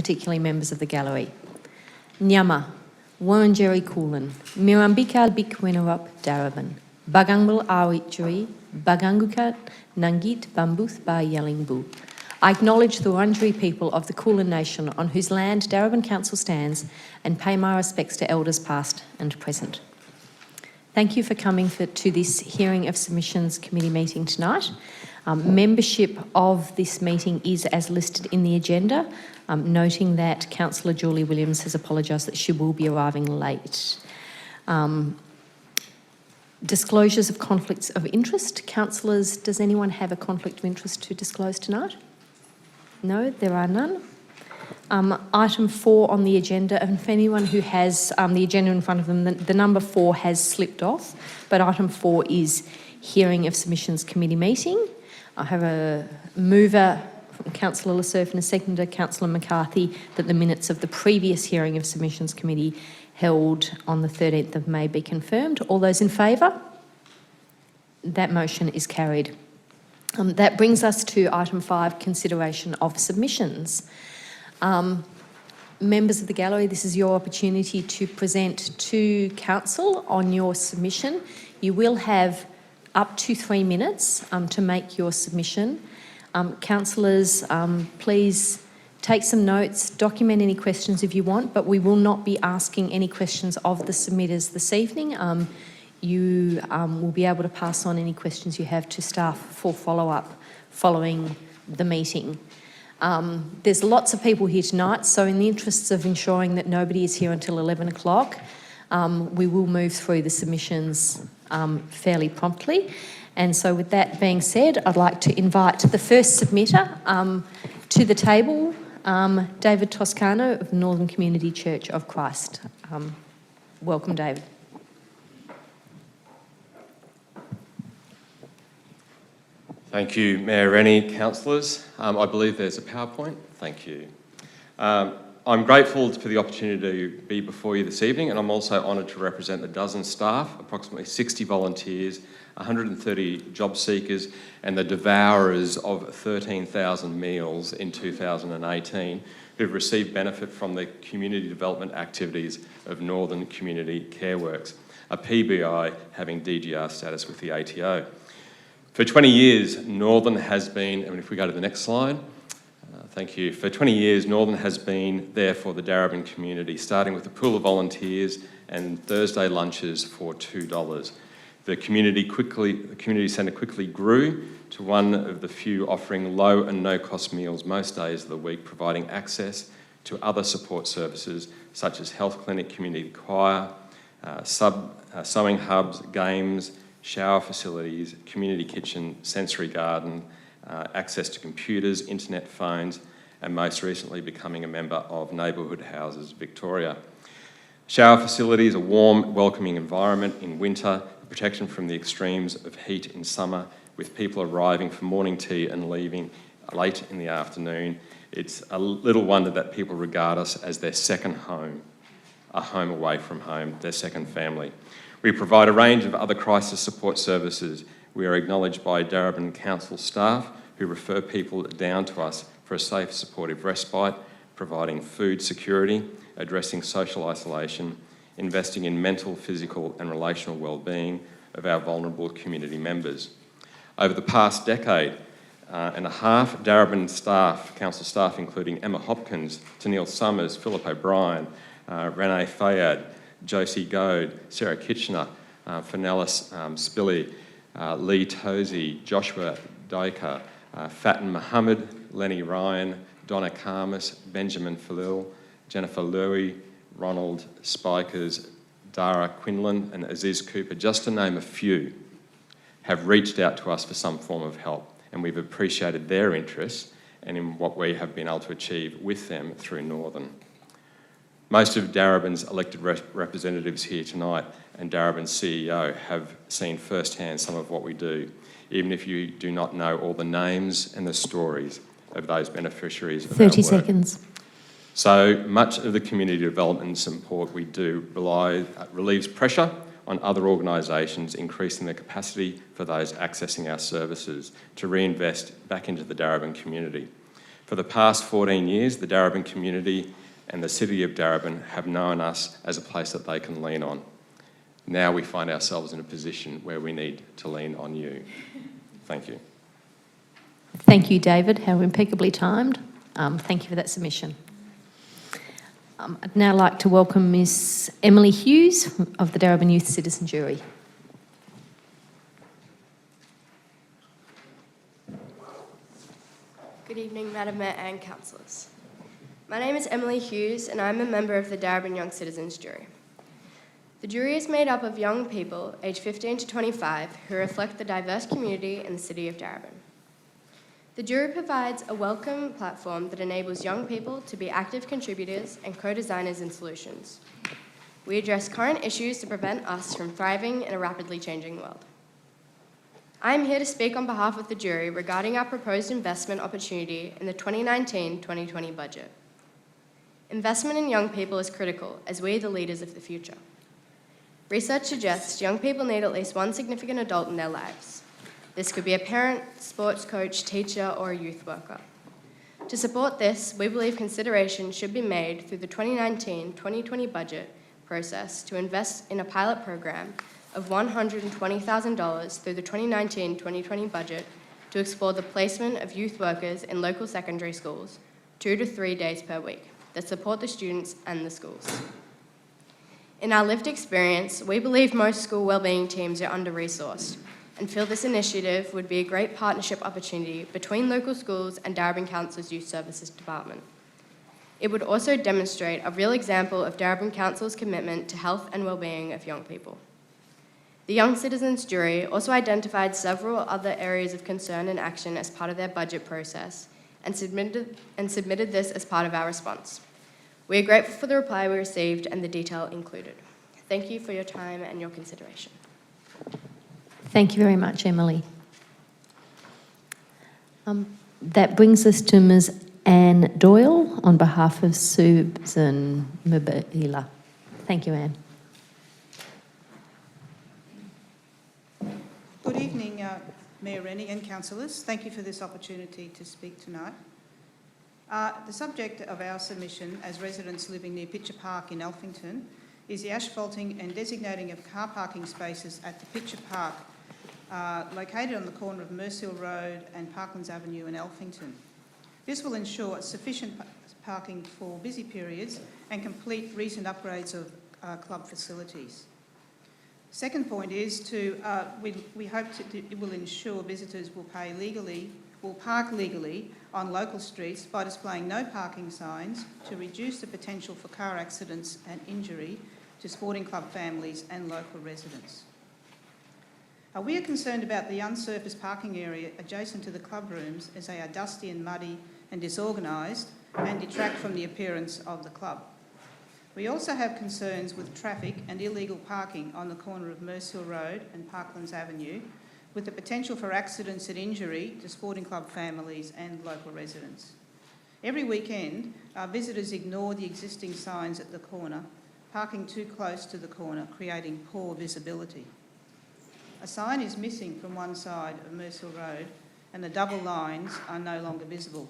particularly members of the gallery. Nyama, Warranjeri Coolan, Mirambikal Bikwinurup Daraban, Bagangbal Awitjuri, Bagangukat Nangit Bambuth Ba Yellingbu. I acknowledge the Wurundjeri people of the Kulin Nation on whose land Darebin Council stands and pay my respects to elders past and present. Thank you for coming to this hearing of submissions committee meeting tonight. Membership of this meeting is as listed in the agenda, noting that Councillor Julie Williams has apologised that she will be arriving late. Disclosures of conflicts of interest. Councillors, does anyone have a conflict of interest to disclose tonight? No, there are none. Item 4 on the agenda, and for anyone who has the agenda in front of them, the number 4 has slipped off, but item 4 is hearing of submissions committee meeting. I have a mover from Councillor Lassurf and a seconder, Councillor McCarthy, that the minutes of the previous hearing of submissions committee held on the 13th of May be confirmed. All those in favour? That motion is carried. That brings us to item 5, consideration of submissions. Members of the gallery, this is your opportunity to present to council on your submission. You will have up to 3 minutes to make your submission. Councillors, please take some notes, document any questions if you want, but we will not be asking any questions of the submitters this evening. You will be able to pass on any questions you have to staff for follow-up following the meeting. There's lots of people here tonight, so in the interests of ensuring that nobody is here until 11 o'clock, we will move through the submissions fairly promptly. And so with that being said, I'd like to invite the first submitter to the table, David Toscano of the Northern Community Church of Christ. Welcome, David. Thank you, Mayor Rennie, councillors. I believe there's a PowerPoint. Thank you. I'm grateful for the opportunity to be before you this evening, and I'm also honoured to represent the dozen staff, approximately 60 volunteers, 130 job seekers, and the devourers of 13,000 meals in 2018 who've received benefit from the community development activities of Northern Community Care Works, a PBI having DGR status with the ATO. For 20 years, Northern has been, and if we go to the next slide, thank you. For 20 years, Northern has been there for the Darebin community, starting with a pool of volunteers and Thursday lunches for $2. The community centre quickly grew to one of the few offering low and no-cost meals most days of the week, providing access to other support services such as health clinic, community choir, sewing hubs, games, shower facilities, community kitchen, sensory garden, access to computers, internet, phones, and most recently becoming a member of Neighbourhood Houses Victoria. Shower facilities, a warm, welcoming environment in winter, protection from the extremes of heat in summer, with people arriving for morning tea and leaving late in the afternoon. It's a little wonder that people regard us as their second home, a home away from home, their second family. We provide a range of other crisis support services. We are acknowledged by Darebin Council staff who refer people down to us for a safe, supportive respite, providing food security, addressing social isolation, investing in mental, physical and relational well-being of our vulnerable community members. Over the past decade and a half, Darebin staff, council staff including Emma Hopkins, Tennille Summers, Philip O'Brien, Renee Fayad, Josie Goad, Sarah Kitchener, Fenellis Spilly, Lee Tosey, Joshua Dyker, Fatin Mohammed, Lenny Ryan, Donna Karmas, Benjamin Falil, Jennifer Louie, Ronald Spikers, Dara Quinlan and Aziz Cooper, just to name a few, have reached out to us for some form of help, and we've appreciated their interest and in what we have been able to achieve with them through Northern. Most of Darebin's elected representatives here tonight and Darebin's CEO have seen firsthand some of what we do, even if you do not know all the names and the stories of those beneficiaries of 30 our work. seconds. So much of the community development support we do relieves pressure on other organisations, increasing the capacity for those accessing our services to reinvest back into the Darebin community. For the past 14 years, the Darebin community and the City of Darebin have known us as a place that they can lean on. Now we find ourselves in a position where we need to lean on you. Thank you. Thank you, David. How impeccably timed. Thank you for that submission. I'd now like to welcome Miss Emily Hughes of the Darebin Youth Citizen Jury. Good evening, Madam Mayor and councillors. My name is Emily Hughes and I'm a member of the Darebin Young Citizens Jury. The jury is made up of young people aged 15 to 25 who reflect the diverse community in the City of Darebin. The jury provides a welcome platform that enables young people to be active contributors and co-designers in solutions. We address current issues to prevent us from thriving in a rapidly changing world. I am here to speak on behalf of the jury regarding our proposed investment opportunity in the 2019-2020 budget. Investment in young people is critical as we are the leaders of the future. Research suggests young people need at least one significant adult in their lives. This could be a parent, sports coach, teacher, or a youth worker. To support this, we believe consideration should be made through the 2019-2020 budget process to invest in a pilot program of $120,000 through the 2019-2020 budget to explore the placement of youth workers in local secondary schools 2 to 3 days per week that support the students and the schools. In our lived experience, we believe most school wellbeing teams are under-resourced and feel this initiative would be a great partnership opportunity between local schools and Darebin Council's Youth Services Department. It would also demonstrate a real example of Darebin Council's commitment to health and wellbeing of young people. The Young Citizens Jury also identified several other areas of concern and action as part of their budget process and submitted this as part of our response. We are grateful for the reply we received and the detail included. Thank you for your time and your consideration. Thank you very much, Emily. That brings us to Ms. Anne Doyle on behalf of Susan Mabila. Thank you, Anne. Good evening, Mayor Rennie and councillors. Thank you for this opportunity to speak tonight. The subject of our submission as residents living near Pitcher Park in Alphington is the asphalting and designating of car parking spaces at the Pitcher Park, located on the corner of Mersehill Road and Parklands Avenue in Alphington. This will ensure sufficient parking for busy periods and complete recent upgrades of club facilities. Second point is we hope it will ensure visitors will park legally on local streets by displaying no parking signs to reduce the potential for car accidents and injury to sporting club families and local residents. We are concerned about the unsurfaced parking area adjacent to the club rooms as they are dusty and muddy and disorganised and detract from the appearance of the club. We also have concerns with traffic and illegal parking on the corner of Mersehill Road and Parklands Avenue, with the potential for accidents and injury to sporting club families and local residents. Every weekend, our visitors ignore the existing signs at the corner, parking too close to the corner, creating poor visibility. A sign is missing from one side of Mersehill Road and the double lines are no longer visible.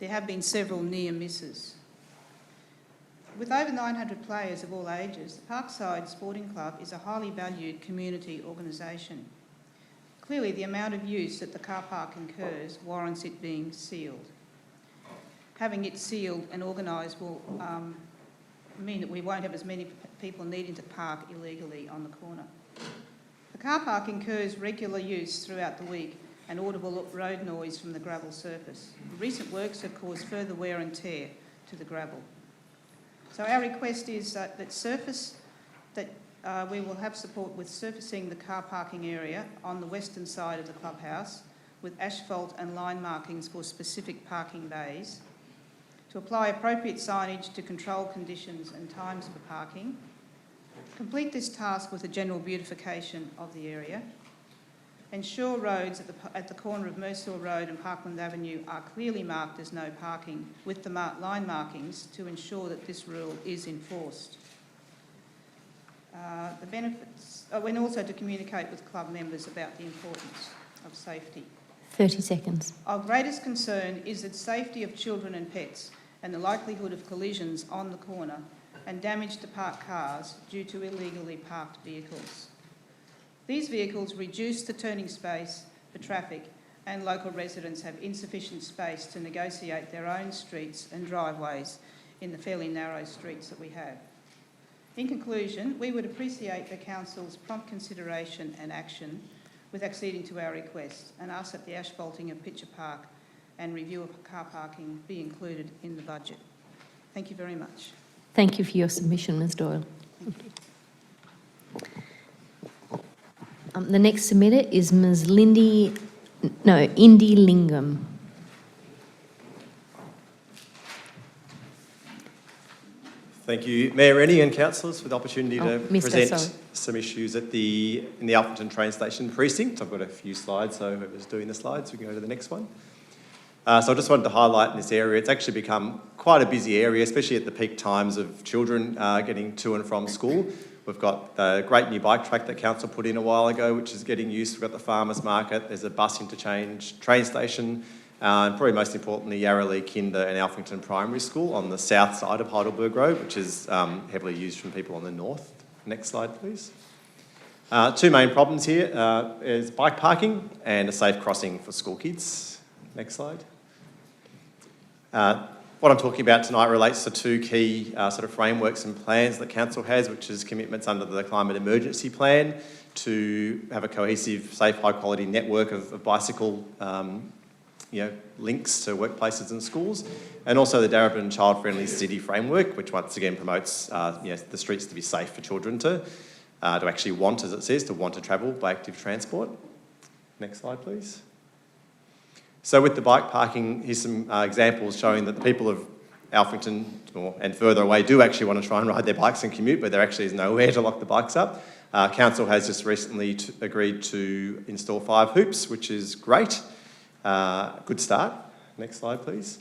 There have been several near misses. With over 900 players of all ages, the Parkside Sporting Club is a highly valued community organisation. Clearly, the amount of use that the car park incurs warrants it being sealed. Having it sealed and organised will mean that we won't have as many people needing to park illegally on the corner. The car park incurs regular use throughout the week and audible road noise from the gravel surface. Recent works have caused further wear and tear to the gravel. So our request is that we will have support with surfacing the car parking area on the western side of the clubhouse with asphalt and line markings for specific parking bays, to apply appropriate signage to control conditions and times for parking, complete this task with a general beautification of the area, ensure roads at the corner of Mersehill Road and Parkland Avenue are clearly marked as no parking with the line markings to ensure that this rule is enforced. The benefits, and also to communicate with club members about the importance of safety. 30 seconds. Our greatest concern is the safety of children and pets and the likelihood of collisions on the corner and damage to parked cars due to illegally parked vehicles. These vehicles reduce the turning space for traffic, and local residents have insufficient space to negotiate their own streets and driveways in the fairly narrow streets that we have. In conclusion, we would appreciate the Council's prompt consideration and action with acceding to our request, and ask that the asphalting of Pitcher Park and review of car parking be included in the budget. Thank you very much. Thank you for your submission, Ms Doyle. The next submitter is Ms Indy Lingham. Thank you, Mayor Rennie and councillors, for the opportunity to Mister, present sorry. some issues in the Alphington train station precinct. I've got a few slides, so whoever's doing the slides, we can go to the next one. So I just wanted to highlight in this area, it's actually become quite a busy area, especially at the peak times of children getting to and from school. We've got the great new bike track that council put in a while ago, which is getting used. We've got the farmers market, there's a bus interchange train station, and probably most importantly, Yarralee Kinder and Alphington Primary School on the south side of Heidelberg Road, which is heavily used from people on the north. Next slide, please. Two main problems here is bike parking and a safe crossing for school kids. Next slide. What I'm talking about tonight relates to two key sort of frameworks and plans that council has, which is commitments under the Climate Emergency Plan to have a cohesive, safe, high-quality network of bicycle links to workplaces and schools, and also the Darebin Child Friendly City Framework, which once again promotes the streets to be safe for children to actually want, as it says, to want to travel by active transport. Next slide, please. So with the bike parking, here's some examples showing that the people of Alphington and further away do actually want to try and ride their bikes and commute, but there actually is nowhere to lock the bikes up. Council has just recently agreed to install 5 hoops, which is great. Good start. Next slide, please.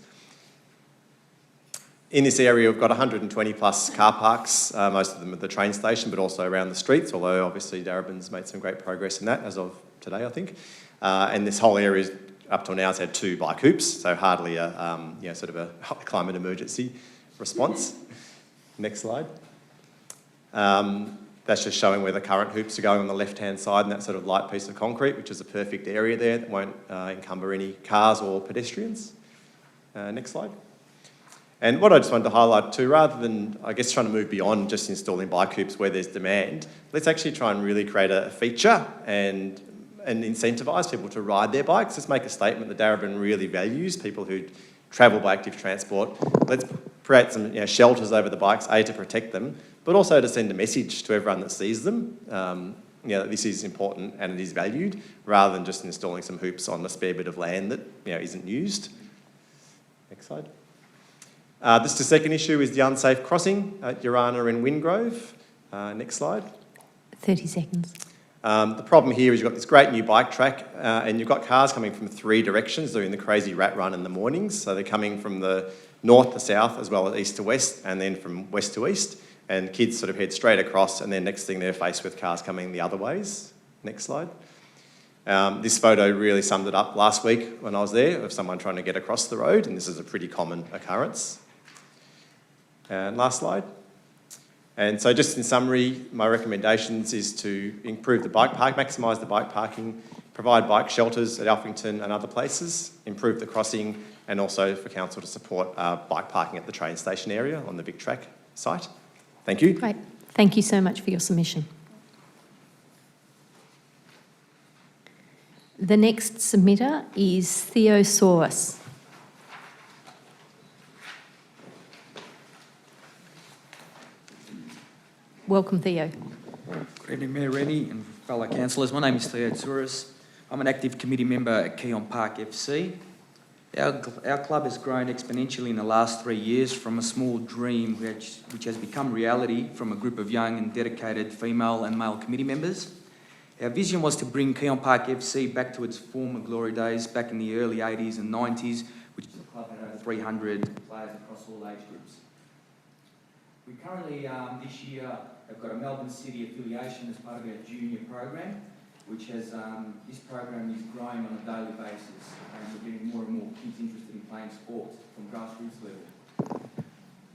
In this area, we've got 120 plus car parks, most of them at the train station, but also around the streets, although obviously Darebin's made some great progress in that as of today, I think. And this whole area up till now has had 2 bike hoops, so hardly a sort of a climate emergency response. Next slide. That's just showing where the current hoops are going on the left-hand side, and that sort of light piece of concrete, which is a perfect area there that won't encumber any cars or pedestrians. Next slide. And what I just wanted to highlight too, rather than, I guess, trying to move beyond just installing bike hoops where there's demand, let's actually try and really create a feature and incentivise people to ride their bikes. Let's make a statement that Darebin really values people who travel by active transport. Let's create some shelters over the bikes, A, to protect them, but also to send a message to everyone that sees them, that this is important and it is valued, rather than just installing some hoops on a spare bit of land that isn't used. Next slide. The second issue is the unsafe crossing at Urana and Wingrove. Next slide. 30 seconds. The problem here is you've got this great new bike track and you've got cars coming from 3 directions doing the crazy rat run in the mornings. So they're coming from the north to south as well as east to west, and then from west to east. And kids sort of head straight across, and then next thing they're faced with cars coming the other ways. Next slide. This photo really summed it up last week when I was there, of someone trying to get across the road, and this is a pretty common occurrence. And last slide. And so just in summary, my recommendations is to improve the bike park, maximise the bike parking, provide bike shelters at Alphington and other places, improve the crossing, and also for council to support bike parking at the train station area on the Vic Track site. Thank you. Great. Thank you so much for your submission. The next submitter is Theosaurus. Welcome, Theo. Good evening, Mayor Rennie and fellow councillors. My name is Theo Tsuris. I'm an active committee member at Keon Park FC. Our club has grown exponentially in the last 3 years from a small dream which has become reality from a group of young and dedicated female and male committee members. Our vision was to bring Keon Park FC back to its former glory days back in the early 80s and 90s, which the club had over 300 players across all age groups. We currently, this year, have got a Melbourne City affiliation as part of our junior program, which has, this program is growing on a daily basis, and we're getting more and more kids interested in playing sports from grassroots level.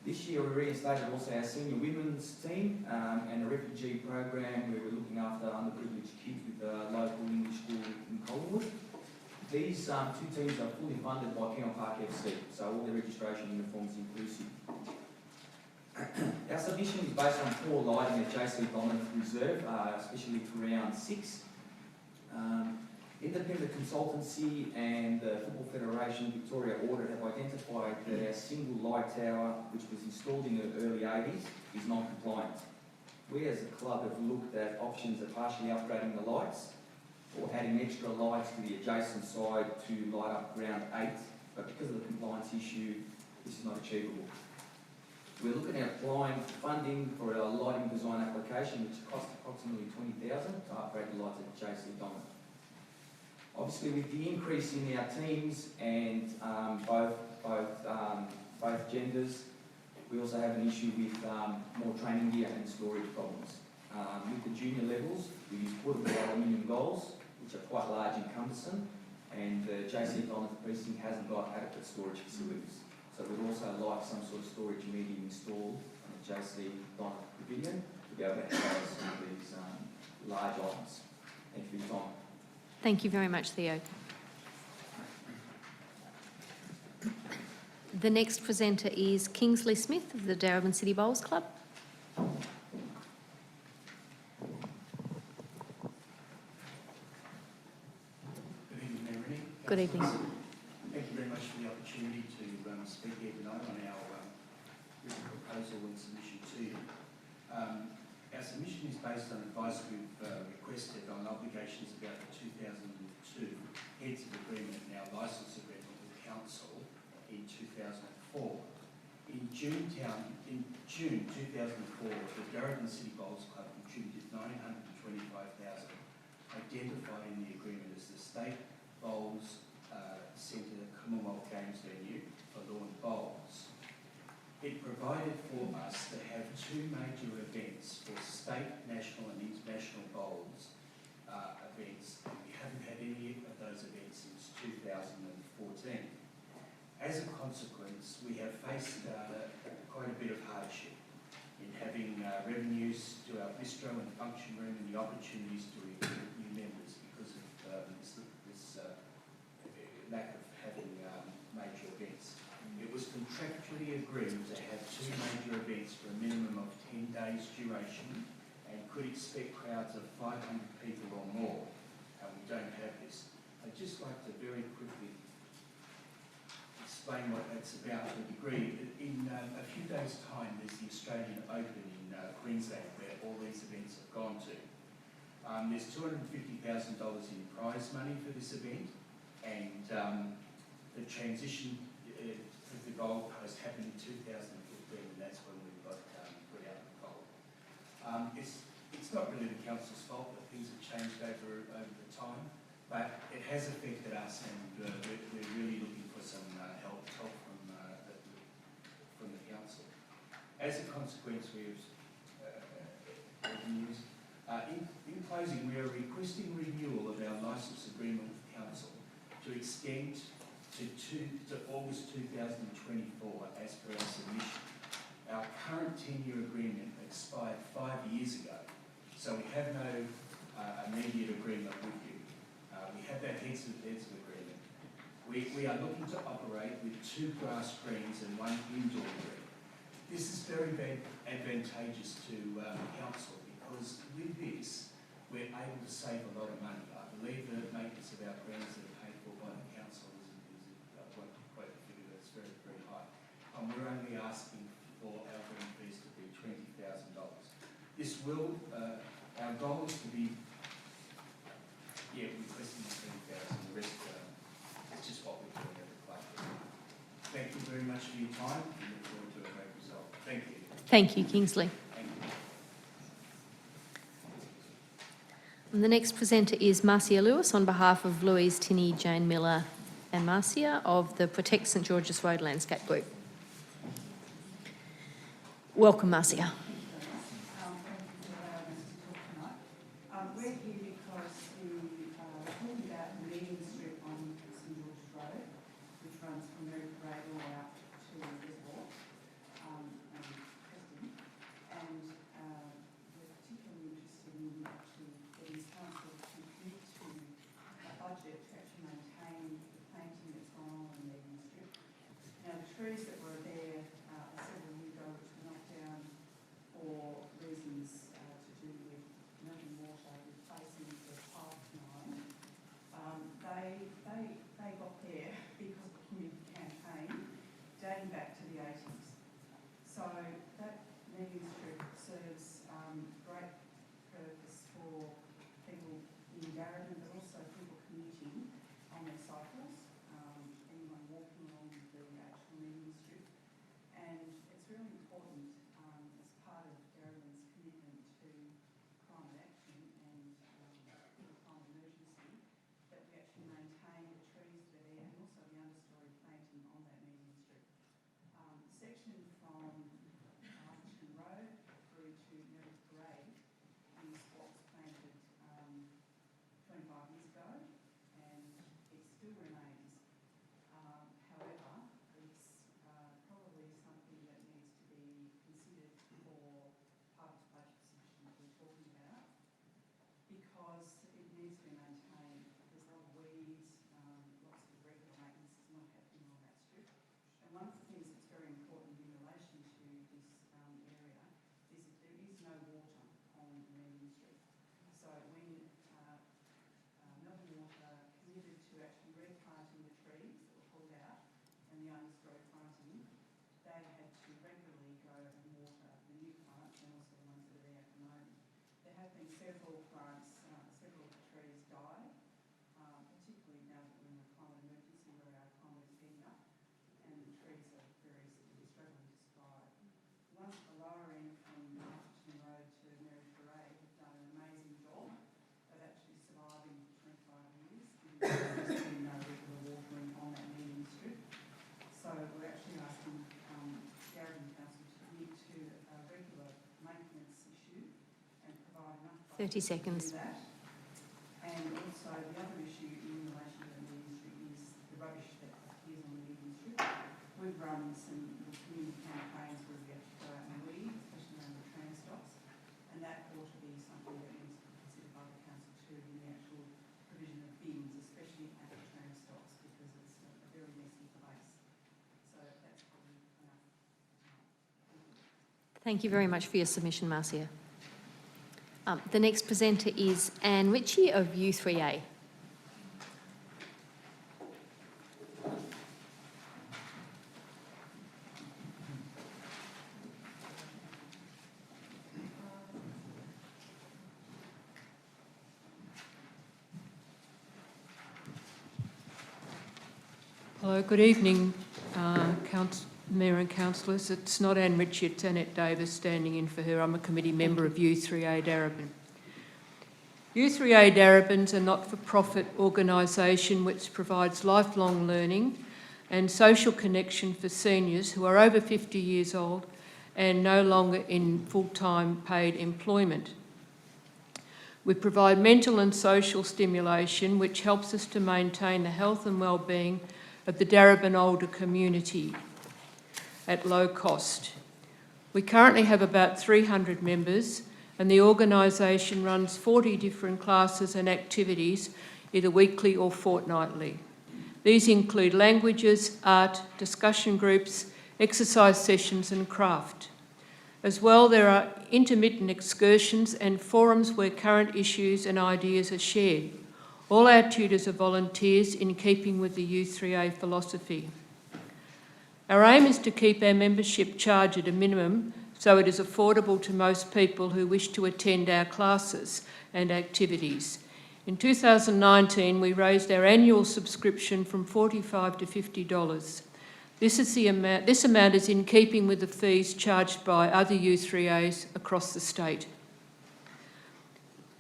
This year we reinstated also our senior women's team and a refugee program where we're looking after underprivileged kids with a local English school in Collingwood. These two teams are fully funded by Keon Park FC, so all the registration uniforms inclusive. Our submission is based on poor lighting at JC Dominant Reserve, especially for round 6. Independent consultancy and the Football Federation Victoria Audit have identified that our single light tower, which was installed in the early 80s, is non-compliant. We as a club have looked at options of partially upgrading the lights or adding extra lights to the adjacent side to light up round 8, but because of the compliance issue, this is not achievable. We're looking at applying funding for a lighting design application, which costs approximately $20,000 to upgrade the lights at JC Dominant. Obviously, with the increase in our teams and both genders, we also have an issue with more training gear and storage problems. With the junior levels, we use portable aluminium goals, which are quite large and cumbersome, and the JC Dominant precinct hasn't got adequate storage facilities. So we'd also like some sort of storage medium installed on the JC Dominant Pavilion to be able to house some of these large items. Thank you for your time. Thank you very much, Theo. The next presenter is Kingsley Smith of the Darebin City Bowls Club. Good evening, Mayor Rennie. Good evening. Thank you very much for the opportunity to speak here tonight on our written proposal and submission to you. Our submission is based on advice we've requested on obligations about the 2002 Heads of Agreement and our licence agreement with Council in 2004. In June 2004, the Darebin City Bowls Club contributed $925,000, identified in the agreement as the State Bowls Centre Commonwealth Games venue for lawn bowls. It provided for us to have 2 major events for state, national and international bowls events, and we haven't had any of those events since 2014. As a consequence, we have faced quite a bit of hardship in having revenues to our bistro and function room and the opportunities to recruit new members because of this lack of having major events. It was contractually agreed to have 2 major events for a minimum of 10 days duration and could expect crowds of 500 people or more, and we don't have this. I'd just like to very quickly explain what that's about to a degree. In a few days' time, there's the Australian Open in Queensland, where all these events have gone to. There's $250,000 in prize money for this event, and the transition for the goalpost happened in 2015, and that's when we got put out the goal. It's not really the council's fault that things have changed over the time, but it has affected us, and we're really looking for some help from the council. As a consequence, we have revenues. In closing, we are requesting renewal of our licence agreement with council to extend to August 2024 as per our submission. Our current 10-year agreement expired 5 years ago, so we have no immediate agreement with you. We have that heads of agreement. We are looking to operate with 2 grass greens and 1 indoor green. This is very advantageous to council because with this, we're able to save a lot of money. I believe the maintenance of our grounds that are paid for by the council is quite a figure that's very, very high. And we're only asking for our green fees to be $20,000. This will, our goal is to be, requesting the $20,000, the rest is just what we're doing at the club. Thank you very much for your time and look forward to a great result. Thank you. Thank you, Kingsley. Thank you. And the next presenter is Marcia Lewis on behalf of Louise Tinney, Jane Miller and Marcia of the Protect St George's Road Landscape Group. Welcome, Marcia. Thank you for allowing us to talk tonight. We're here because the section from Arthurton Road through to Meredith Parade is what was planted 25 years ago, and it still remains. However, it's probably something that needs to be considered for part of the budget submission that we're talking about, because it needs to be maintained. There's a lot of weeds, lots of regular maintenance is not happening on that strip. And one of the things that's very important in relation to this area is that there is no water on Meredith Street. So when Melbourne Water committed to actually replanting the trees that were pulled out and the others replanting, they had to regularly go and water the new plants and also the ones that are there at the moment. There have been several plants, several trees die, particularly now that we're in a climate emergency where our climate is heating up and the trees are very struggling to survive. The ones at the lower end from Arthurton Road to Meredith Parade have done an amazing job of actually surviving for 25 years, given that there's been no regular watering on that median strip. So we're actually asking Darabin Council to commit to a regular maintenance issue and provide enough budget 30 seconds. to do that. And also the other issue in relation to the median strip is the rubbish that appears on the median strip. We've run some community campaigns where we actually go out and weed, especially around the tram stops, and that ought to be something that needs to be considered by the council too in the actual provision of bins, especially at the tram stops, because it's a very messy place. So that's probably enough. Thank you very much for your submission, Marcia. The next presenter is Anne Ritchie of U3A. Hello, good evening, Mayor and Councillors. It's not Anne Ritchie, it's Annette Davis standing in for her. I'm a committee member of U3A Darebin. U3A Darebin's a not-for-profit organisation which provides lifelong learning and social connection for seniors who are over 50 years old and no longer in full-time paid employment. We provide mental and social stimulation which helps us to maintain the health and well-being of the Darebin older community at low cost. We currently have about 300 members, and the organisation runs 40 different classes and activities, either weekly or fortnightly. These include languages, art, discussion groups, exercise sessions and craft. As well, there are intermittent excursions and forums where current issues and ideas are shared. All our tutors are volunteers in keeping with the U3A philosophy. Our aim is to keep our membership charge at a minimum so it is affordable to most people who wish to attend our classes and activities. In 2019, we raised our annual subscription from $45 to $50. This amount is in keeping with the fees charged by other U3As across the state.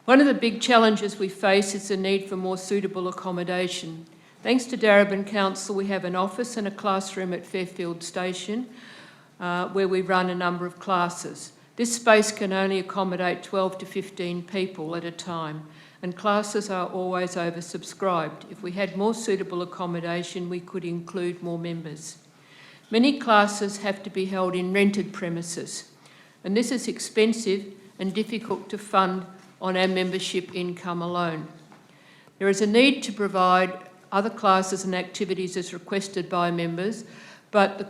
One of the big challenges we face is the need for more suitable accommodation. Thanks to Darebin Council, we have an office and a classroom at Fairfield Station where we run a number of classes. This space can only accommodate 12 to 15 people at a time, and classes are always oversubscribed. If we had more suitable accommodation, we could include more members. Many classes have to be held in rented premises, and this is expensive and difficult to fund on our membership income alone. There is a need to provide other classes and activities as requested by members, but the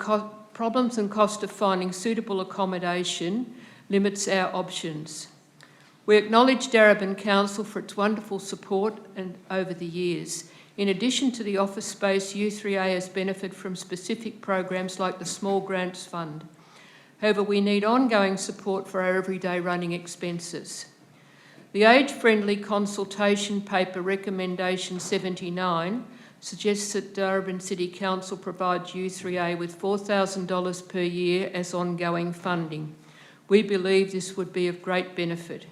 problems and cost of finding suitable accommodation limits our options. We acknowledge Darebin Council for its wonderful support over the years. In addition to the office space, U3A has benefited from specific programs like the Small Grants Fund. However, we need ongoing support for our everyday running expenses. The age-friendly consultation paper recommendation 79 suggests that Darebin City Council provides U3A with $4,000 per year as ongoing funding. We believe this would be of great benefit.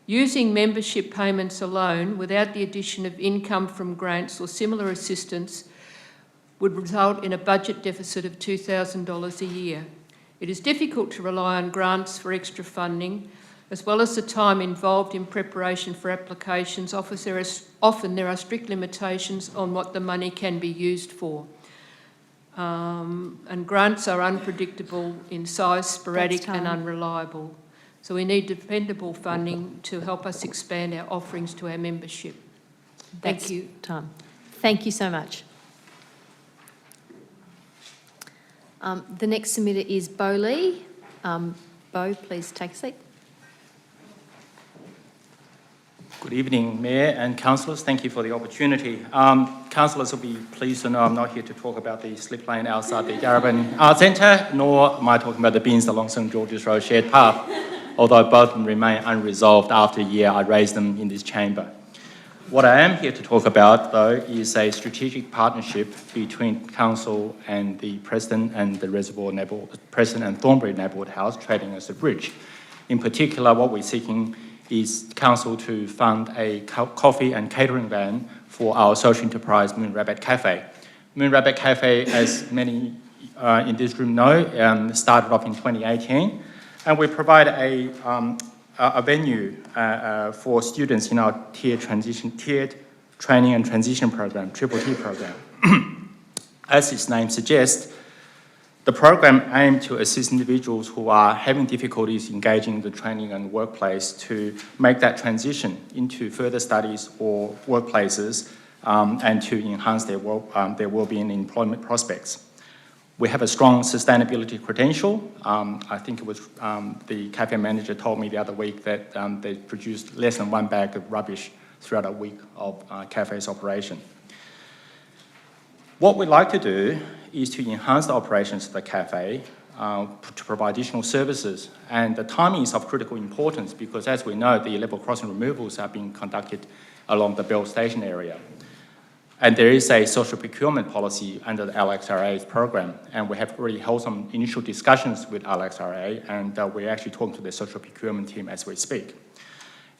Using membership payments alone, without the addition of income from grants or similar assistance, would result in a budget deficit of $2,000 a year. It is difficult to rely on grants for extra funding, as well as the time involved in preparation for applications. Often there are strict limitations on what the money can be used for. And grants are unpredictable in size, sporadic and unreliable. So we need dependable funding to help us expand our offerings to our membership. Thank you. Time. Thank you so much. The next submitter is Bo Lee. Bo, please take a seat. Good evening, Mayor and councillors. Thank you for the opportunity. Councillors will be pleased to know I'm not here to talk about the slip lane outside the Darebin Arts Centre, nor am I talking about the bins along St George's Road shared path, although both of them remain unresolved after a year I raised them in this chamber. What I am here to talk about, though, is a strategic partnership between Council and the President and the President and Thornbury Neighbourhood House, trading as a bridge. In particular, what we're seeking is Council to fund a coffee and catering van for our social enterprise Moon Rabbit Cafe. Moon Rabbit Cafe, as many in this room know, started off in 2018, and we provide a venue for students in our tiered training and transition program, Triple T program. As its name suggests, the program aims to assist individuals who are having difficulties engaging in the training and workplace to make that transition into further studies or workplaces and to enhance their well-being and employment prospects. We have a strong sustainability credential. I think it was the cafe manager told me the other week that they produced less than one bag of rubbish throughout a week of cafe's operation. What we'd like to do is to enhance the operations of the cafe to provide additional services. And the timing is of critical importance because, as we know, the level crossing removals are being conducted along the Bell Station area. And there is a social procurement policy under the LXRA's program, and we have already held some initial discussions with LXRA, and we're actually talking to the social procurement team as we speak.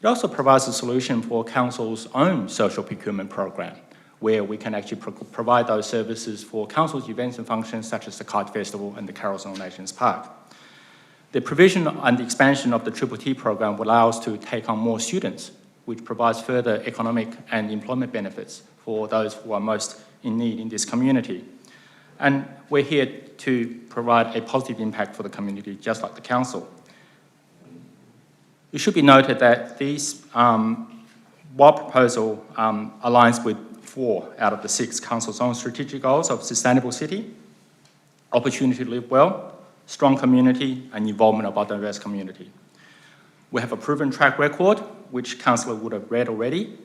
It also provides a solution for Council's own social procurement program, where we can actually provide those services for Council's events and functions such as the Kite Festival and the Carols on Nations Park. The provision and the expansion of the Triple T program will allow us to take on more students, which provides further economic and employment benefits for those who are most in need in this community. And we're here to provide a positive impact for the community, just like the Council. It should be noted that this proposal aligns with 4 out of the 6 Council's own strategic goals of sustainable city, opportunity to live well, strong community, and involvement of our diverse community. We have a proven track record, which Councillor would have read already.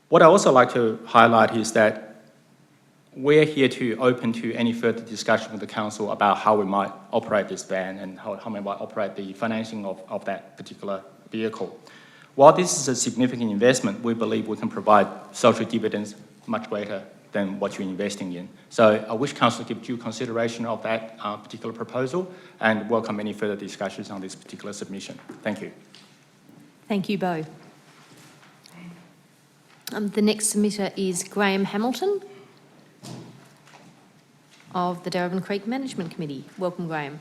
What I also like to highlight is that we're here to open to any further discussion with the Council about how we might operate this van and how we might operate the financing of that particular vehicle. While this is a significant investment, we believe we can provide social dividends much greater than what you're investing in. So I wish Council to give due consideration of that particular proposal and welcome any further discussions on this particular submission. Thank you. Thank you, Bo. The next submitter is Graham Hamilton of the Darebin Creek Management Committee. Welcome, Graham.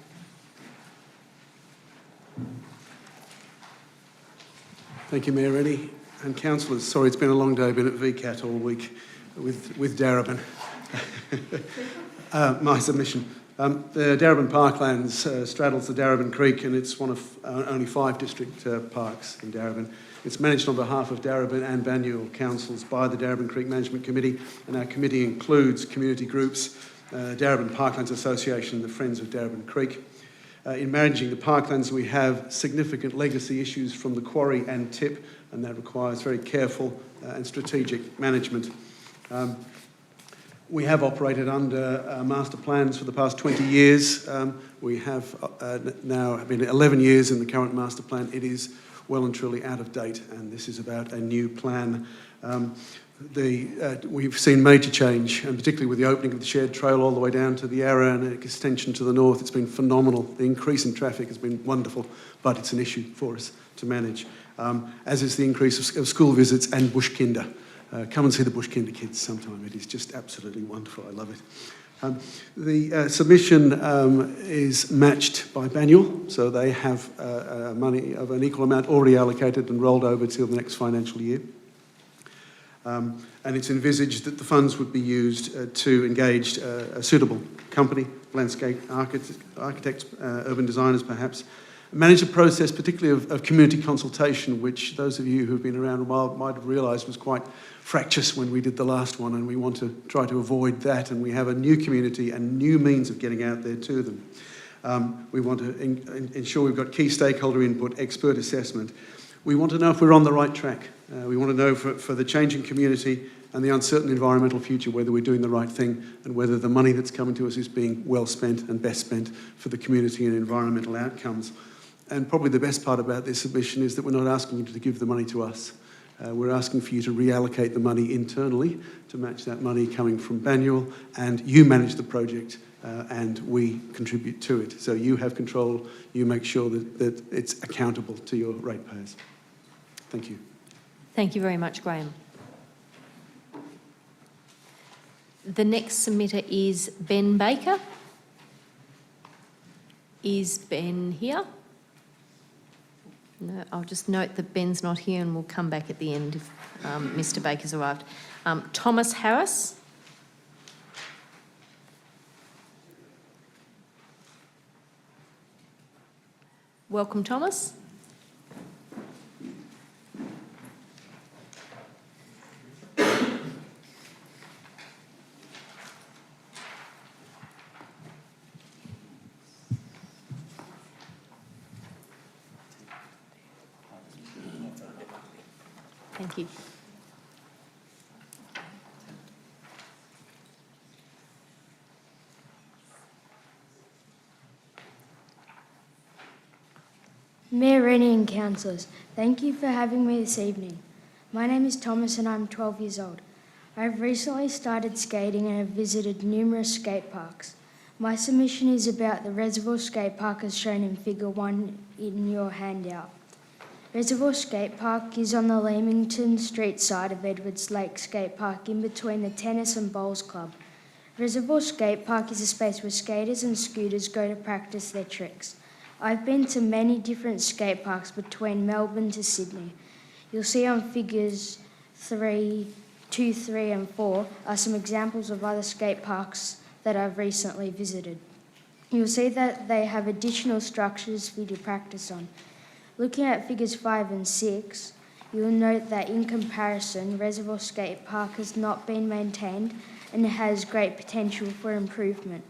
Thank you, Mayor Rennie and councillors. Sorry, it's been a long day. I've been at VCAT all week with Darebin. My submission. The Darebin Parklands straddles the Darebin Creek, and it's one of only 5 district parks in Darebin. It's managed on behalf of Darebin and Banyule councils by the Darebin Creek Management Committee, and our committee includes community groups, Darebin Parklands Association, the Friends of Darebin Creek. In managing the parklands, we have significant legacy issues from the quarry and tip, and that requires very careful and strategic management. We have operated under master plans for the past 20 years. We have now been 11 years in the current master plan. It is well and truly out of date, and this is about a new plan. We've seen major change, and particularly with the opening of the shared trail all the way down to the Yarra and an extension to the north. It's been phenomenal. The increase in traffic has been wonderful, but it's an issue for us to manage, as is the increase of school visits and bush kinder. Come and see the Bush Kinder kids sometime. It is just absolutely wonderful. I love it. The submission is matched by Banyule, so they have money of an equal amount already allocated and rolled over till the next financial year. And it's envisaged that the funds would be used to engage a suitable company, landscape architects, urban designers perhaps, manage a process particularly of community consultation, which those of you who've been around a while might have realised was quite fractious when we did the last one, and we want to try to avoid that, and we have a new community and new means of getting out there to them. We want to ensure we've got key stakeholder input, expert assessment. We want to know if we're on the right track. We want to know for the changing community and the uncertain environmental future whether we're doing the right thing and whether the money that's coming to us is being well spent and best spent for the community and environmental outcomes. And probably the best part about this submission is that we're not asking you to give the money to us. We're asking for you to reallocate the money internally to match that money coming from Banyule, and you manage the project and we contribute to it. So you have control, you make sure that it's accountable to your ratepayers. Thank you. Thank you very much, Graham. The next submitter is Ben Baker. Is Ben here? No, I'll just note that Ben's not here and we'll come back at the end if Mr. Baker's arrived. Thomas Harris. Welcome, Thomas. Thank you. Mayor Rennie and councillors, thank you for having me this evening. My name is Thomas and I'm 12 years old. I have recently started skating and have visited numerous skate parks. My submission is about the Reservoir Skate Park as shown in Figure 1 in your handout. Reservoir Skate Park is on the Leamington Street side of Edwards Lake Skate Park in between the Tennis and Bowls Club. Reservoir Skate Park is a space where skaters and scooters go to practice their tricks. I've been to many different skate parks between Melbourne to Sydney. You'll see on figures 2, 3 and 4 are some examples of other skate parks that I've recently visited. You'll see that they have additional structures for you to practice on. Looking at figures 5 and 6, you'll note that in comparison, Reservoir Skate Park has not been maintained and has great potential for improvement.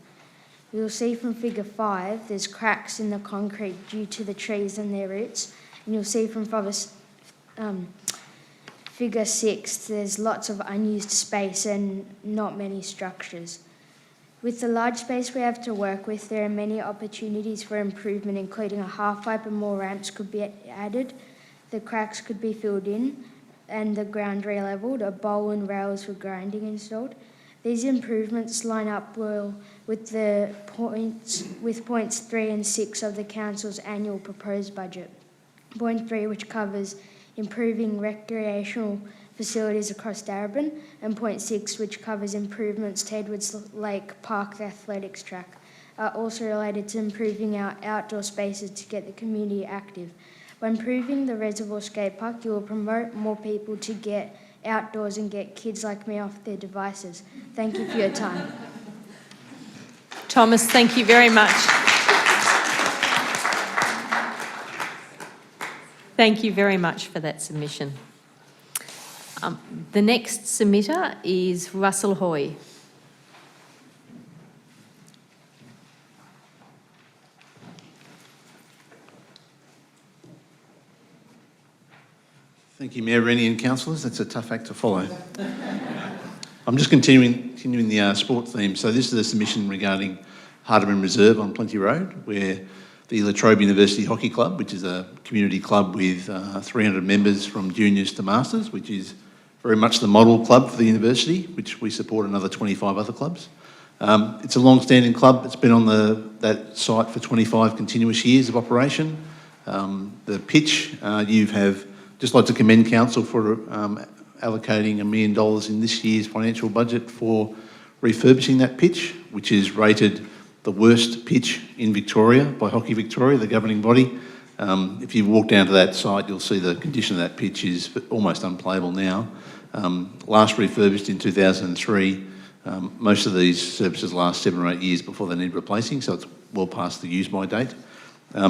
You'll see from figure 5, there's cracks in the concrete due to the trees and their roots. And you'll see from figure 6, there's lots of unused space and not many structures. With the large space we have to work with, there are many opportunities for improvement, including a half pipe and more ramps could be added, the cracks could be filled in, and the ground re-levelled, a bowl and rails for grinding installed. These improvements line up well with points 3 and 6 of the Council's annual proposed budget. Point 3, which covers improving recreational facilities across Darebin, and point 6, which covers improvements to Edwards Lake Park, the athletics track, are also related to improving our outdoor spaces to get the community active. By improving the Reservoir Skate Park, you will promote more people to get outdoors and get kids like me off their devices. Thank you for your time. Thomas, thank you very much. Thank you very much for that submission. The next submitter is Russell Hoy. Thank you, Mayor Rennie and councillors. That's a tough act to follow. I'm just continuing the sport theme. So this is a submission regarding Hardeman Reserve on Plenty Road, where the La Trobe University Hockey Club, which is a community club with 300 members from juniors to masters, which is very much the model club for the university, which we support another 25 other clubs. It's a long-standing club. It's been on that site for 25 continuous years of operation. The pitch, just like to commend council for allocating $1 million in this year's financial budget for refurbishing that pitch, which is rated the worst pitch in Victoria by Hockey Victoria, the governing body. If you walk down to that site, you'll see the condition of that pitch is almost unplayable now. Last refurbished in 2003. Most of these services last 7 or 8 years before they need replacing, so it's well past the use-by date.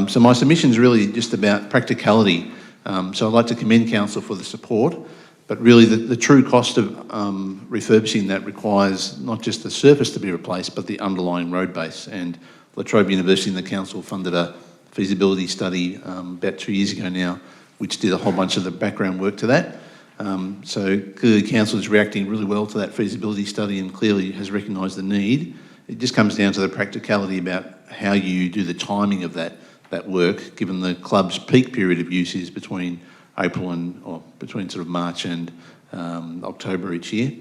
So my submission is really just about practicality. So I'd like to commend Council for the support, but really the true cost of refurbishing that requires not just the surface to be replaced, but the underlying road base. And La Trobe University and the Council funded a feasibility study about 2 years ago now, which did a whole bunch of the background work to that. So clearly Council is reacting really well to that feasibility study and clearly has recognised the need. It just comes down to the practicality about how you do the timing of that work, given the club's peak period of use is between between sort of March and October each year.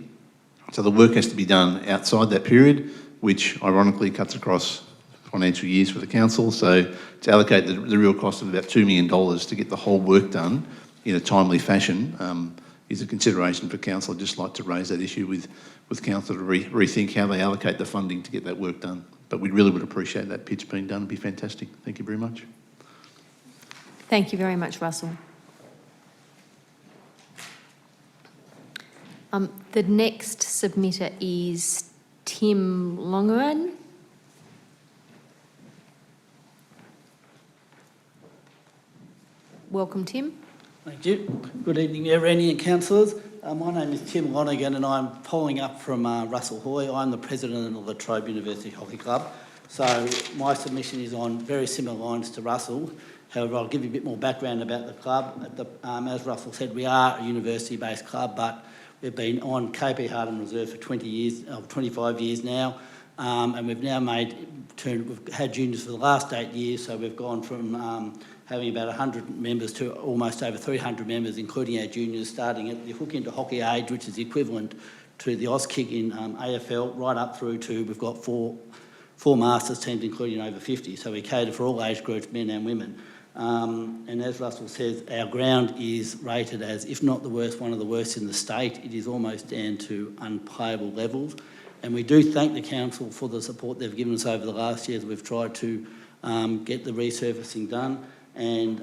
So the work has to be done outside that period, which ironically cuts across financial years for the council. So to allocate the real cost of about $2 million to get the whole work done in a timely fashion is a consideration for council. I'd just like to raise that issue with council to rethink how they allocate the funding to get that work done. But we really would appreciate that pitch being done. It'd be fantastic. Thank you very much. Thank you very much, Russell. The next submitter is Tim Longeran. Welcome, Tim. Thank you. Good evening, Mayor Rennie and councillors. My name is Tim Lonergan and I'm following up from Russell Hoy. I'm the president of the La Trobe University Hockey Club. So my submission is on very similar lines to Russell. However, I'll give you a bit more background about the club. As Russell said, we are a university-based club, but we've been on KP Harden Reserve for 25 years now, and we've now we've had juniors for the last 8 years, so we've gone from having about 100 members to almost over 300 members, including our juniors, starting at the hook into hockey age, which is equivalent to the Auskick in AFL, right up through to we've got four masters teams, including over 50. So we cater for all age groups, men and women. And as Russell says, our ground is rated as, if not the worst, one of the worst in the state. It is almost down to unplayable levels. And we do thank the council for the support they've given us over the last years. We've tried to get the resurfacing done and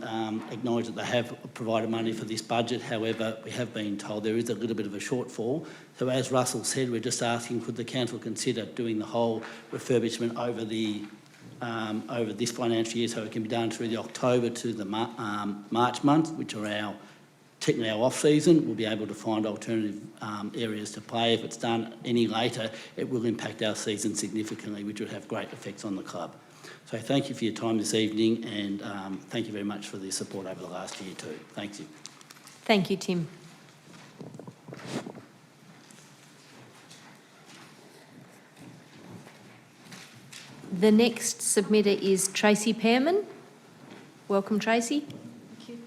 acknowledge that they have provided money for this budget. However, we have been told there is a little bit of a shortfall. So as Russell said, we're just asking, could the council consider doing the whole refurbishment over this financial year, so it can be done through the October to the March month, which are technically our off-season. We'll be able to find alternative areas to play. If it's done any later, it will impact our season significantly, which would have great effects on the club. So thank you for your time this evening, and thank you very much for the support over the last year too. Thank you. Thank you, Tim. The next submitter is Tracy Pearman. Welcome, Tracy. Thank you.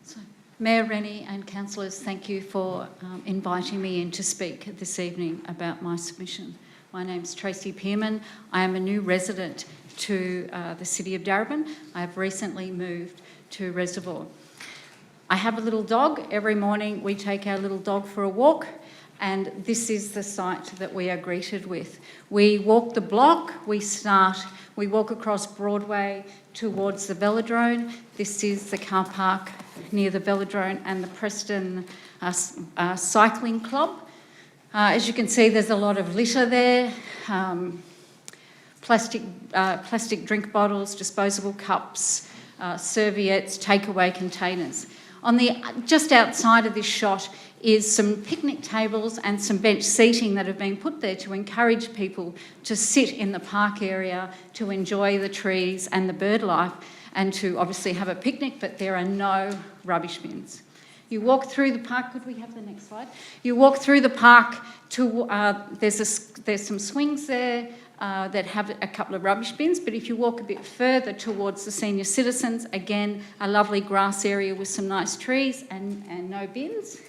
So, Mayor Rennie and councillors, thank you for inviting me in to speak this evening about my submission. My name's Tracy Pearman. I am a new resident to the City of Darebin. I have recently moved to Reservoir. I have a little dog. Every morning we take our little dog for a walk, and this is the sight that we are greeted with. We walk the block, we walk across Broadway towards the Velodrome. This is the car park near the Velodrome and the Preston Cycling Club. As you can see, there's a lot of litter there, plastic drink bottles, disposable cups, serviettes, takeaway containers. Just outside of this shot is some picnic tables and some bench seating that have been put there to encourage people to sit in the park area, to enjoy the trees and the bird life, and to obviously have a picnic, but there are no rubbish bins. You walk through the park. Could we have the next slide? You walk through the park to there's some swings there that have a couple of rubbish bins, but if you walk a bit further towards the senior citizens, again, a lovely grass area with some nice trees and no bins.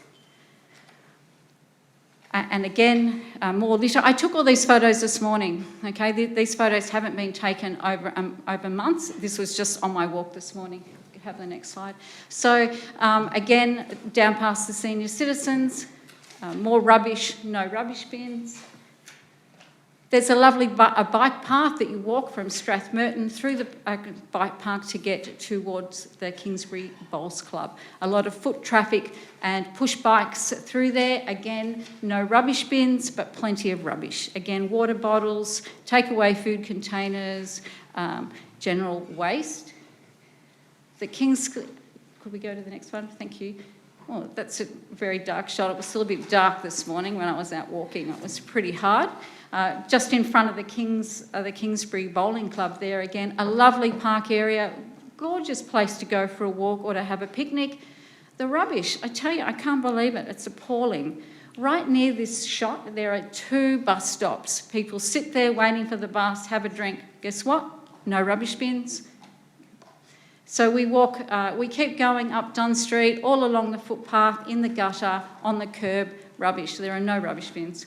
And again, more litter. I took all these photos this morning, okay? These photos haven't been taken over months. This was just on my walk this morning. have the next slide? So again, down past the senior citizens, more rubbish, no rubbish bins. There's a lovely bike path that you walk from Strathmerton through the bike park to get towards the Kingsbury Bowls Club. A lot of foot traffic and push bikes through there. Again, no rubbish bins, but plenty of rubbish. Again, water bottles, takeaway food containers, general waste. The could we go to the next one? Thank you. Oh, that's a very dark shot. It was still a bit dark this morning when I was out walking. It was pretty hard. Just in front of the Kingsbury Bowling Club there again, a lovely park area, gorgeous place to go for a walk or to have a picnic. The rubbish, I tell you, I can't believe it. It's appalling. Right near this shot, there are 2 bus stops. People sit there waiting for the bus, have a drink. Guess what? No rubbish bins. So we walk, we keep going up Dunn Street, all along the footpath, in the gutter, on the curb, rubbish. There are no rubbish bins.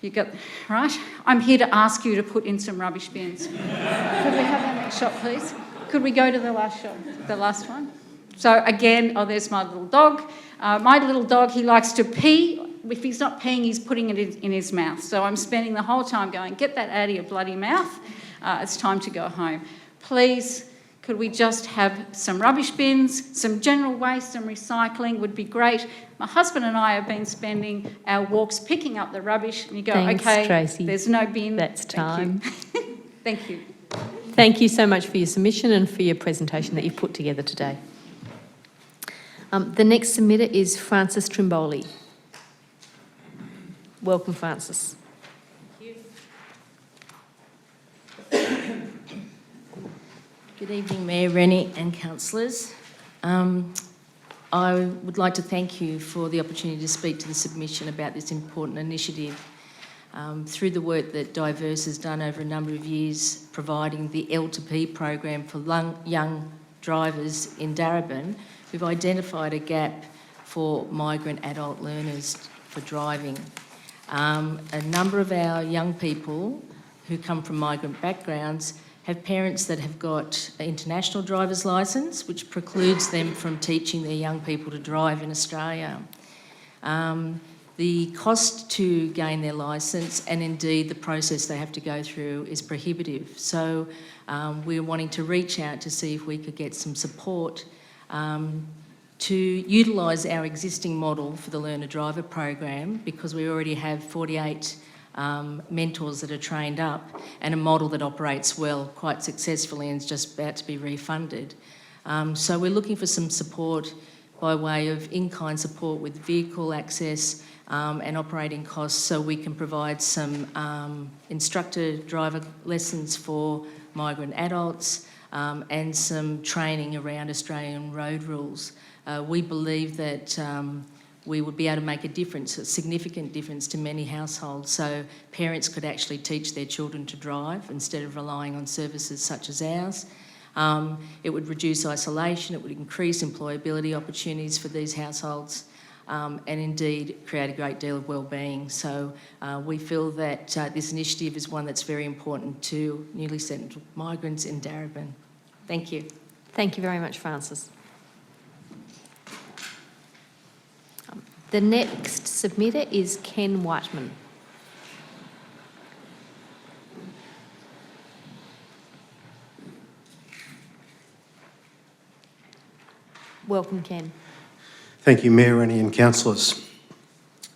You got, right? I'm here to ask you to put in some rubbish bins. Could we have the next shot, please? Could we go to the last shot, the last one? So again, oh, there's my little dog. My little dog, he likes to pee. If he's not peeing, he's putting it in his mouth. So I'm spending the whole time going, get that out of your bloody mouth. It's time to go home. Please, could we just have some rubbish bins, some general waste and recycling would be great. My husband and I have been spending our walks picking up the rubbish, and you go, Thanks, okay, Tracy. there's no bin. That's time. Thank you. Thank you so much for your submission and for your presentation that you've put together today. The next submitter is Francis Trimboli. Welcome, Francis. Good evening, Mayor Rennie and councillors. I would like to thank you for the opportunity to speak to the submission about this important initiative. Through the work that Diverse has done over a number of years, providing the L2P program for young drivers in Darebin, we've identified a gap for migrant adult learners for driving. A number of our young people who come from migrant backgrounds have parents that have got an international driver's licence, which precludes them from teaching their young people to drive in Australia. The cost to gain their licence and indeed the process they have to go through is prohibitive. So we're wanting to reach out to see if we could get some support to utilise our existing model for the Learner Driver program, because we already have 48 mentors that are trained up and a model that operates well, quite successfully, and is just about to be refunded. So we're looking for some support by way of in-kind support with vehicle access and operating costs, so we can provide some instructor driver lessons for migrant adults and some training around Australian road rules. We believe that we would be able to make a difference, a significant difference to many households, so parents could actually teach their children to drive instead of relying on services such as ours. It would reduce isolation, it would increase employability opportunities for these households, and indeed create a great deal of wellbeing. So we feel that this initiative is one that's very important to newly settled migrants in Darebin. Thank you. Thank you very much, Francis. The next submitter is Ken Whiteman. Welcome, Ken. Thank you, Mayor Rennie and councillors.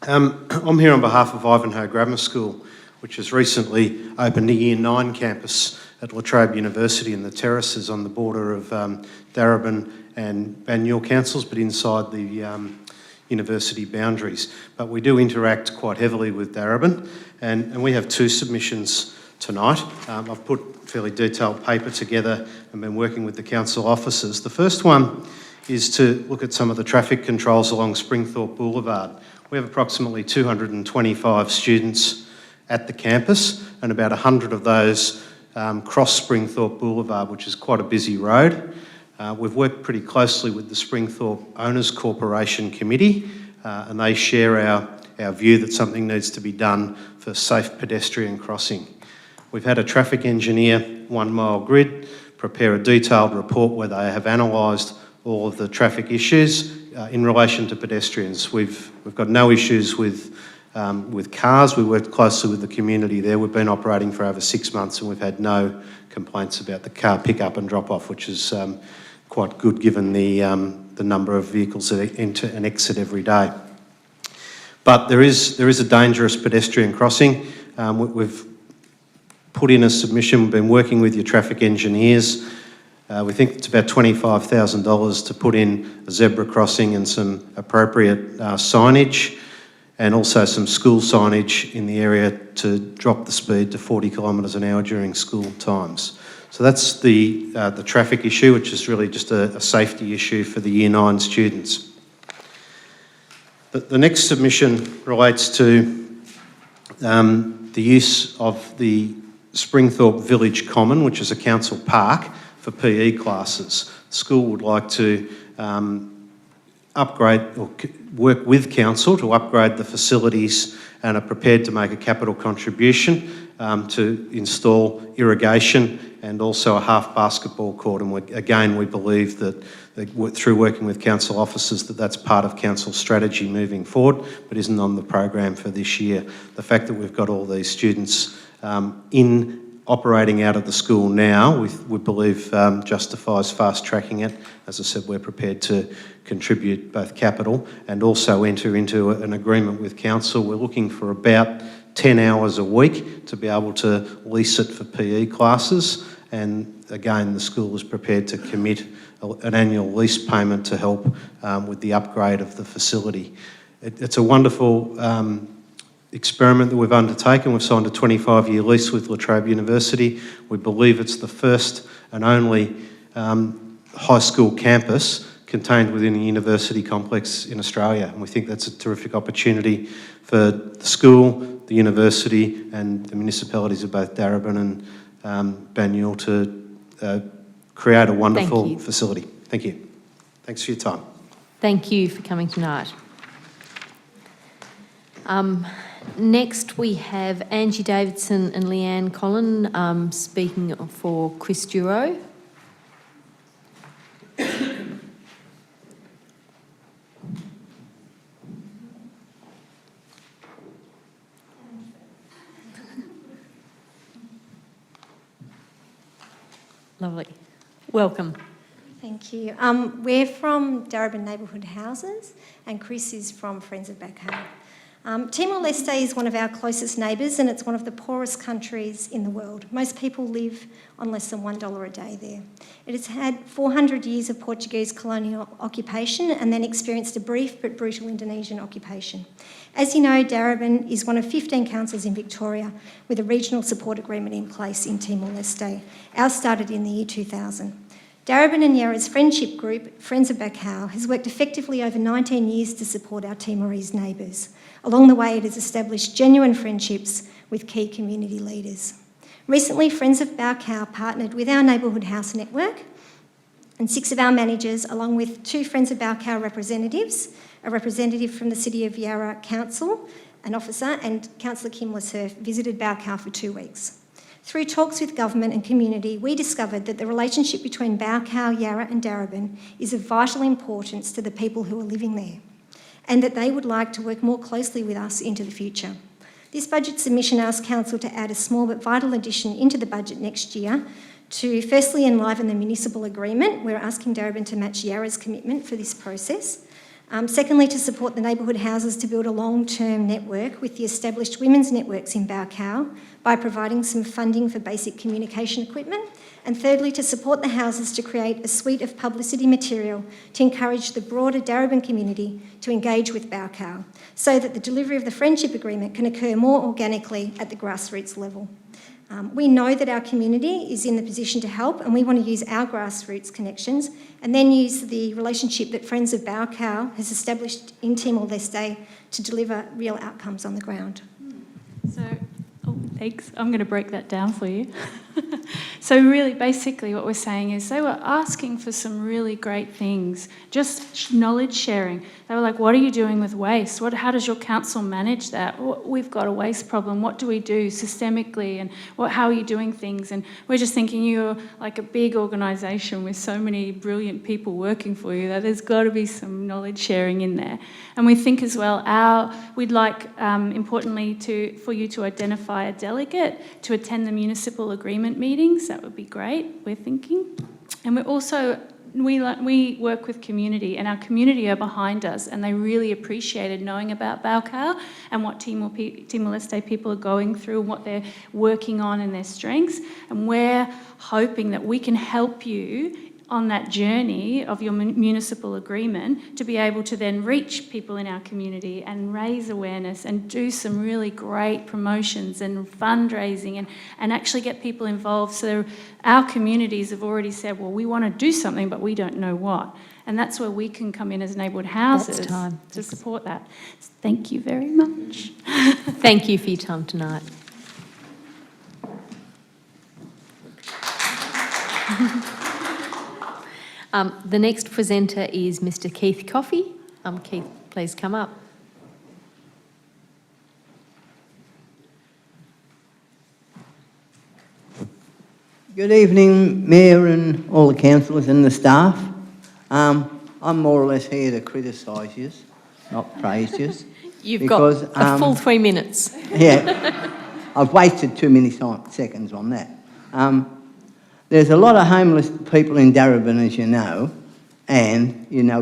I'm here on behalf of Ivanhoe Grammar School, which has recently opened a Year 9 campus at La Trobe University in the terraces on the border of Darebin and Banyule councils, but inside the university boundaries. But we do interact quite heavily with Darebin, and we have 2 submissions tonight. I've put fairly detailed paper together and been working with the council officers. The first one is to look at some of the traffic controls along Springthorpe Boulevard. We have approximately 225 students at the campus, and about 100 of those cross Springthorpe Boulevard, which is quite a busy road. We've worked pretty closely with the Springthorpe Owners Corporation Committee, and they share our view that something needs to be done for safe pedestrian crossing. We've had a traffic engineer, 1 Mile Grid, prepare a detailed report where they have analysed all of the traffic issues in relation to pedestrians. We've got no issues with cars. We worked closely with the community there. We've been operating for over 6 months and we've had no complaints about the car pick-up and drop-off, which is quite good given the number of vehicles that enter and exit every day. But there is a dangerous pedestrian crossing. We've put in a submission. We've been working with your traffic engineers. We think it's about $25,000 to put in a zebra crossing and some appropriate signage, and also some school signage in the area to drop the speed to 40 kilometres an hour during school times. So that's the traffic issue, which is really just a safety issue for the Year 9 students. The next submission relates to the use of the Springthorpe Village Common, which is a council park, for PE classes. The school would like to upgrade or work with council to upgrade the facilities and are prepared to make a capital contribution to install irrigation and also a half basketball court. And we believe that through working with council officers that's part of council strategy moving forward, but isn't on the program for this year. The fact that we've got all these students operating out of the school now, we believe justifies fast-tracking it. As I said, we're prepared to contribute both capital and also enter into an agreement with council. We're looking for about 10 hours a week to be able to lease it for PE classes, and again, the school is prepared to commit an annual lease payment to help with the upgrade of the facility. It's a wonderful experiment that we've undertaken. We've signed a 25-year lease with La Trobe University. We believe it's the first and only high school campus contained within a university complex in Australia. And we think that's a terrific opportunity for the school, the university and the municipalities of both Darebin and Banyule to create a wonderful facility. Thank you. Thanks for your time. Thank you for coming tonight. Next, we have Angie Davidson and Leanne Collin speaking for Chris Duro. Lovely. Welcome. Thank you. We're from Darebin Neighbourhood Houses and Chris is from Friends of Backhoe. Timor-Leste is one of our closest neighbours and it's one of the poorest countries in the world. Most people live on less than $1 a day there. It has had 400 years of Portuguese colonial occupation and then experienced a brief but brutal Indonesian occupation. As you know, Darebin is one of 15 councils in Victoria with a regional support agreement in place in Timor-Leste. Ours started in the year 2000. Darebin and Yarra's friendship group, Friends of Backhoe, has worked effectively over 19 years to support our Timorese neighbours. Along the way, it has established genuine friendships with key community leaders. Recently, Friends of Backhoe partnered with our Neighbourhood House Network and 6 of our managers, along with 2 Friends of Backhoe representatives, a representative from the City of Yarra Council, an officer, and Councillor Kim Lassurf visited Backhoe for 2 weeks. Through talks with government and community, we discovered that the relationship between Backhoe, Yarra and Darebin is of vital importance to the people who are living there, and that they would like to work more closely with us into the future. This budget submission asks Council to add a small but vital addition into the budget next year to firstly enliven the municipal agreement. We're asking Darebin to match Yarra's commitment for this process. Secondly, to support the neighbourhood houses to build a long-term network with the established women's networks in Backhoe by providing some funding for basic communication equipment. And thirdly, to support the houses to create a suite of publicity material to encourage the broader Darebin community to engage with Backhoe so that the delivery of the friendship agreement can occur more organically at the grassroots level. We know that our community is in the position to help and we want to use our grassroots connections and then use the relationship that Friends of Backhoe has established in Timor-Leste to deliver real outcomes on the ground. So, thanks. I'm going to break that down for you. So really, basically what we're saying is they were asking for some really great things, just knowledge sharing. They were like, what are you doing with waste? How does your council manage that? We've got a waste problem. What do we do systemically? And how are you doing things? And we're just thinking you're like a big organisation with so many brilliant people working for you that there's got to be some knowledge sharing in there. And we think as well, we'd like, importantly, for you to identify a delegate to attend the municipal agreement meetings. That would be great, we're thinking. And we're also, we work with community, and our community are behind us, and they really appreciated knowing about Balcow and what Timor-Leste people are going through and what they're working on and their strengths. And we're hoping that we can help you on that journey of your municipal agreement to be able to then reach people in our community and raise awareness and do some really great promotions and fundraising and actually get people involved. So our communities have already said, well, we want to do something, but we don't know what. And that's where we can come in as neighbourhood houses to support that. Thank you very much. Thank you for your time tonight. The next presenter is Mr. Keith Coffey. Keith, please come up. Good evening, Mayor and all the councillors and the staff. I'm more or less here to criticise you, not praise you. You've got a full 3 minutes. Yeah, I've wasted too many seconds on that. There's a lot of homeless people in Darebin, as you know, and you know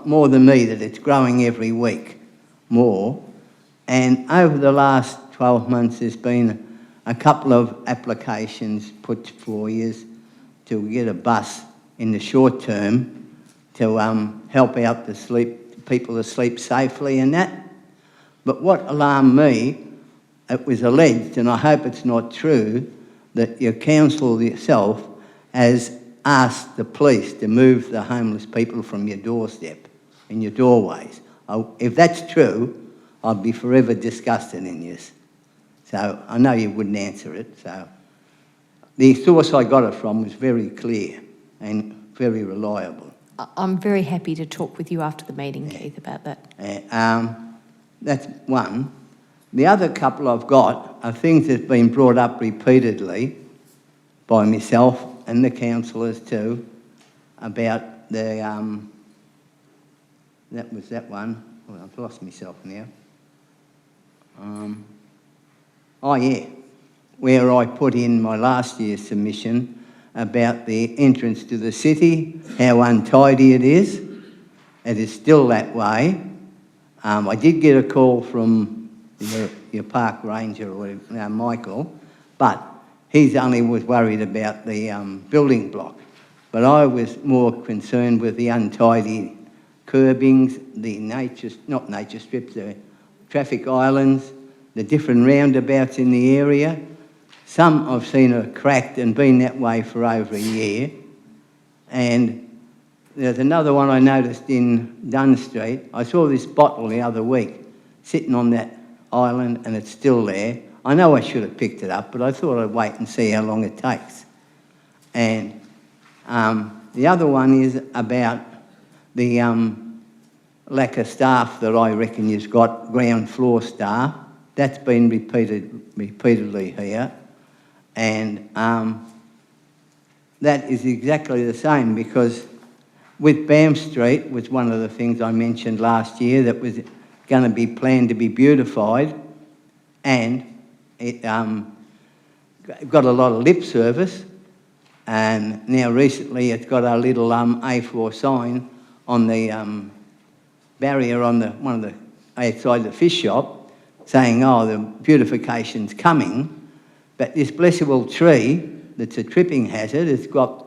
more than me that it's growing every week more. And over the last 12 months, there's been a couple of applications put for you to get a bus in the short term to help out the people to sleep safely and that. But what alarmed me, it was alleged, and I hope it's not true, that your council yourself has asked the police to move the homeless people from your doorstep and your doorways. If that's true, I'd be forever disgusted in you. So I know you wouldn't answer it. So the source I got it from was very clear and very reliable. I'm very happy to talk with you after the meeting, Keith, about that. That's one. The other couple I've got are things that's been brought up repeatedly by myself and the councillors too about the, that was that one. Oh, I've lost myself now. Oh yeah, where I put in my last year's submission about the entrance to the city, how untidy it is. It is still that way. I did get a call from your park ranger, or whatever, Michael, but he only was worried about the building block. But I was more concerned with the untidy curbings, the not nature strips, the traffic islands, the different roundabouts in the area. Some I've seen are cracked and been that way for over a year. And there's another one I noticed in Dunn Street. I saw this bottle the other week sitting on that island and it's still there. I know I should have picked it up, but I thought I'd wait and see how long it takes. And the other one is about the lack of staff that I reckon you've got, ground floor staff. That's been repeatedly here. And that is exactly the same, because with Bam Street was one of the things I mentioned last year that was going to be planned to be beautified, and it got a lot of lip service, and now recently it's got a little A4 sign on the barrier on one of the outside the fish shop saying, oh, the beautification's coming. But this blessable tree that's a tripping hazard, it's got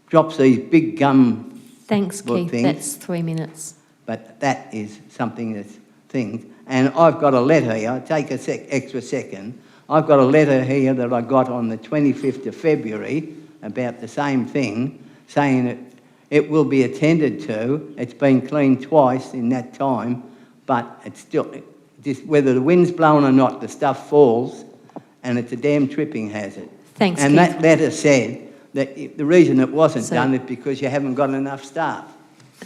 drops these big gum. Thanks, Keith. Things. That's 3 minutes. But that is something that's things. And I've got a letter here. I'll take an extra second. I've got a letter here that I got on the 25th of February about the same thing, saying that it will be attended to. It's been cleaned twice in that time, but it's still, just whether the wind's blowing or not, the stuff falls, and it's a damn tripping hazard. Thanks, And Keith. that letter said that the reason it wasn't So- done is because you haven't got enough staff.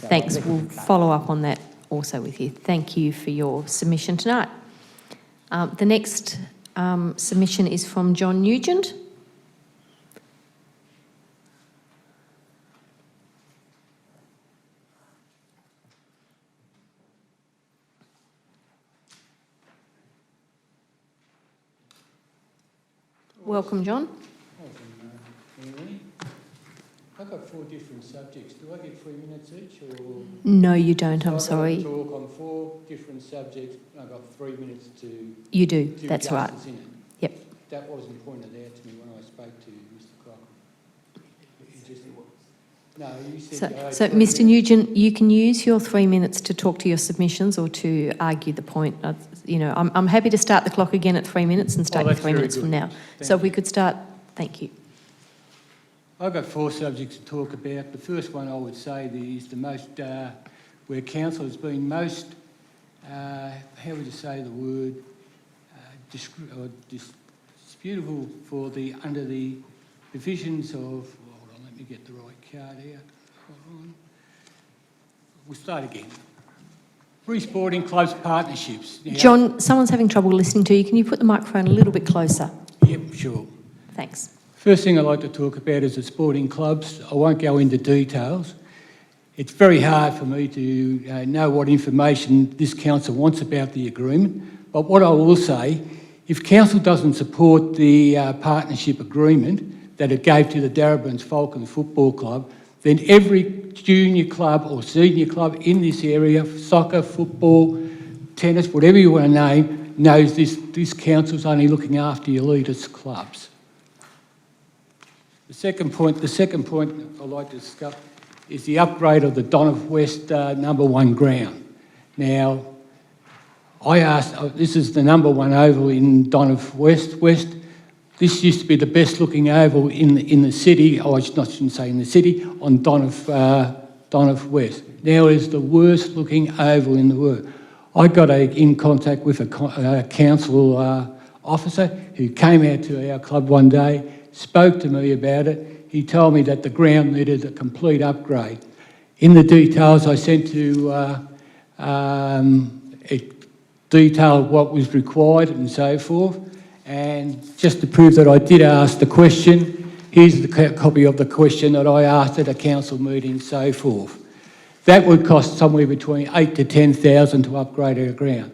So Thanks. I think We'll it's okay. follow up on that also with you. Thank you for your submission tonight. The next submission is from John Nugent. Welcome, John. I've got 4 different subjects. Do I get 3 minutes each, or...? No, you don't, So I'm I've sorry. got to talk on 4 different subjects, and I've got 3 minutes to... You do, do that's right. justice in it. Yep. That wasn't pointed out to me when I spoke to Mr Cochran. He just... No, you said... So, Mr Nugent, you can use your 3 minutes to talk to your submissions or to argue the point. I'm happy to start the clock again at 3 minutes and start Oh, you that's 3 very minutes from good. now. Thank So if we you. could start, thank you. I've got 4 subjects to talk about. The first one I would say is the most, where council has been most, how would you say the word, disputable for under the divisions of, hold on, let me get the right card out. Hold on. We'll start again. Three sporting clubs partnerships. Now, John, someone's having trouble listening to you. Can you put the microphone a little bit closer? Yep, sure. Thanks. First thing I'd like to talk about is the sporting clubs. I won't go into details. It's very hard for me to know what information this council wants about the agreement. But what I will say, if council doesn't support the partnership agreement that it gave to the Darebin's Falcons Football Club, then every junior club or senior club in this area, soccer, football, tennis, whatever you want to name, knows this council's only looking after your elitist clubs. The second point I'd like to discuss is the upgrade of the Donovan West #1 ground. Now, I asked, this is the #1 oval in Donovan West. This used to be the best looking oval in the city, I shouldn't say in the city, on Donovan West. Now it is the worst looking oval in the world. I got in contact with a council officer who came out to our club one day, spoke to me about it. He told me that the ground needed a complete upgrade. In the details I sent to it detailed what was required and so forth. And just to prove that I did ask the question, here's the copy of the question that I asked at a council meeting and so forth. That would cost somewhere between $8,000 to $10,000 to upgrade our ground.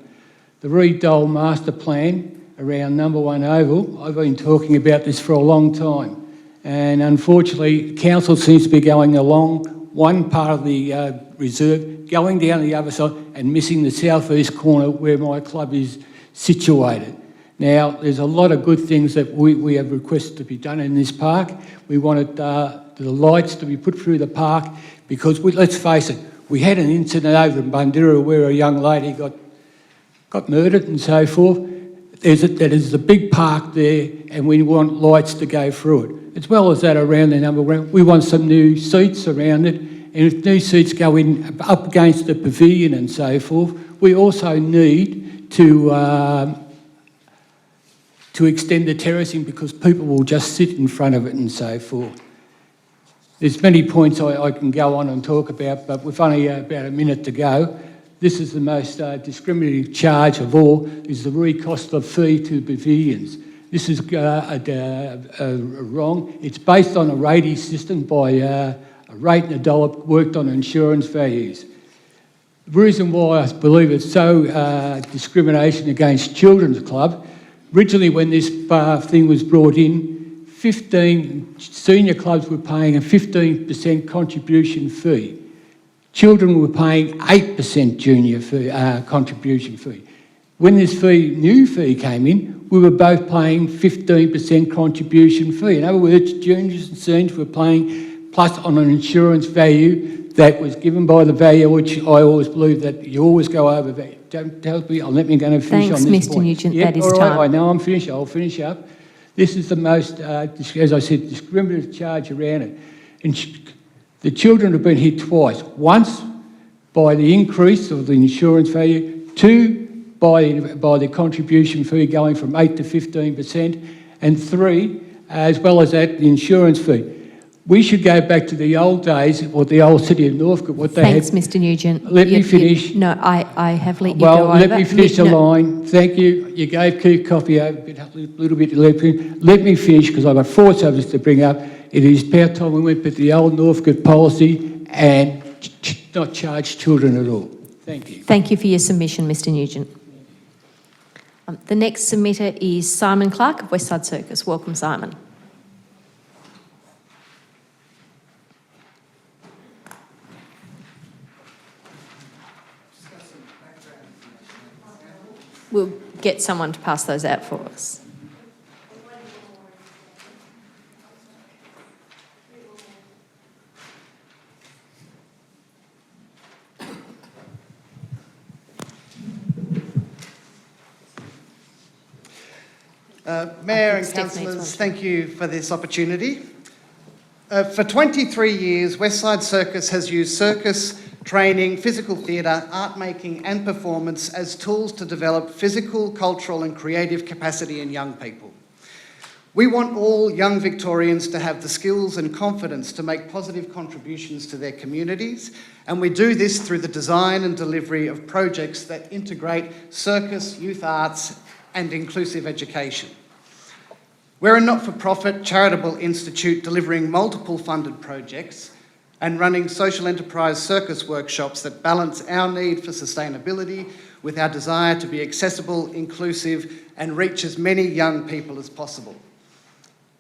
The Reed Dole master plan around #1 oval, I've been talking about this for a long time. And unfortunately, council seems to be going along one part of the reserve, going down the other side and missing the southeast corner where my club is situated. Now, there's a lot of good things that we have requested to be done in this park. We wanted the lights to be put through the park because, let's face it, we had an incident over in Bundoora where a young lady got murdered and so forth. There's a big park there and we want lights to go through it. As well as that around the #1, we want some new seats around it. And if new seats go in up against the pavilion and so forth, we also need to extend the terracing because people will just sit in front of it and so forth. There's many points I can go on and talk about, but with only about a minute to go, this is the most discriminatory charge of all, is the recost of fee to pavilions. This is wrong. It's based on a rating system by a rate and a dollar worked on insurance values. The reason why I believe it's so discrimination against Children's Club, originally when this thing was brought in, 15 senior clubs were paying a 15% contribution fee. Children were paying 8% junior fee, contribution fee. When this new fee came in, we were both paying 15% contribution fee. In other words, juniors and seniors were paying plus on an insurance value that was given by the value, which I always believe that you always go over value. Don't tell me, let me go and finish Thanks, on this Mr. point. Nugent, Yep, that is all right, time. I know I'm finished, I'll finish up. This is the most, as I said, discriminative charge around it. And the children have been hit twice. Once by the increase of the insurance value, 2 by the contribution fee going from 8 to 15%, and 3, as well as that, the insurance fee. We should go back to the old days, or the old city of Northcote, what they Thanks, had. Mr Nugent. Let me finish. No, I have let you go Well, over. let me finish the No. line. Thank you. You gave Keith Coffey a little bit to let me finish, because I've got 4 subjects to bring up. It is about time we went with the old Northcote policy and not charge children at all. Thank you. Thank you for your submission, Mr Nugent. The next submitter is Simon Clark of Westside Circus. Welcome, Simon. We'll get someone to pass those out for us. Mayor and Steph needs one councillors, too. thank you for this opportunity. For 23 years, Westside Circus has used circus training, physical theatre, art making and performance as tools to develop physical, cultural and creative capacity in young people. We want all young Victorians to have the skills and confidence to make positive contributions to their communities, and we do this through the design and delivery of projects that integrate circus, youth arts and inclusive education. We're a not-for-profit charitable institute delivering multiple funded projects and running social enterprise circus workshops that balance our need for sustainability with our desire to be accessible, inclusive and reach as many young people as possible.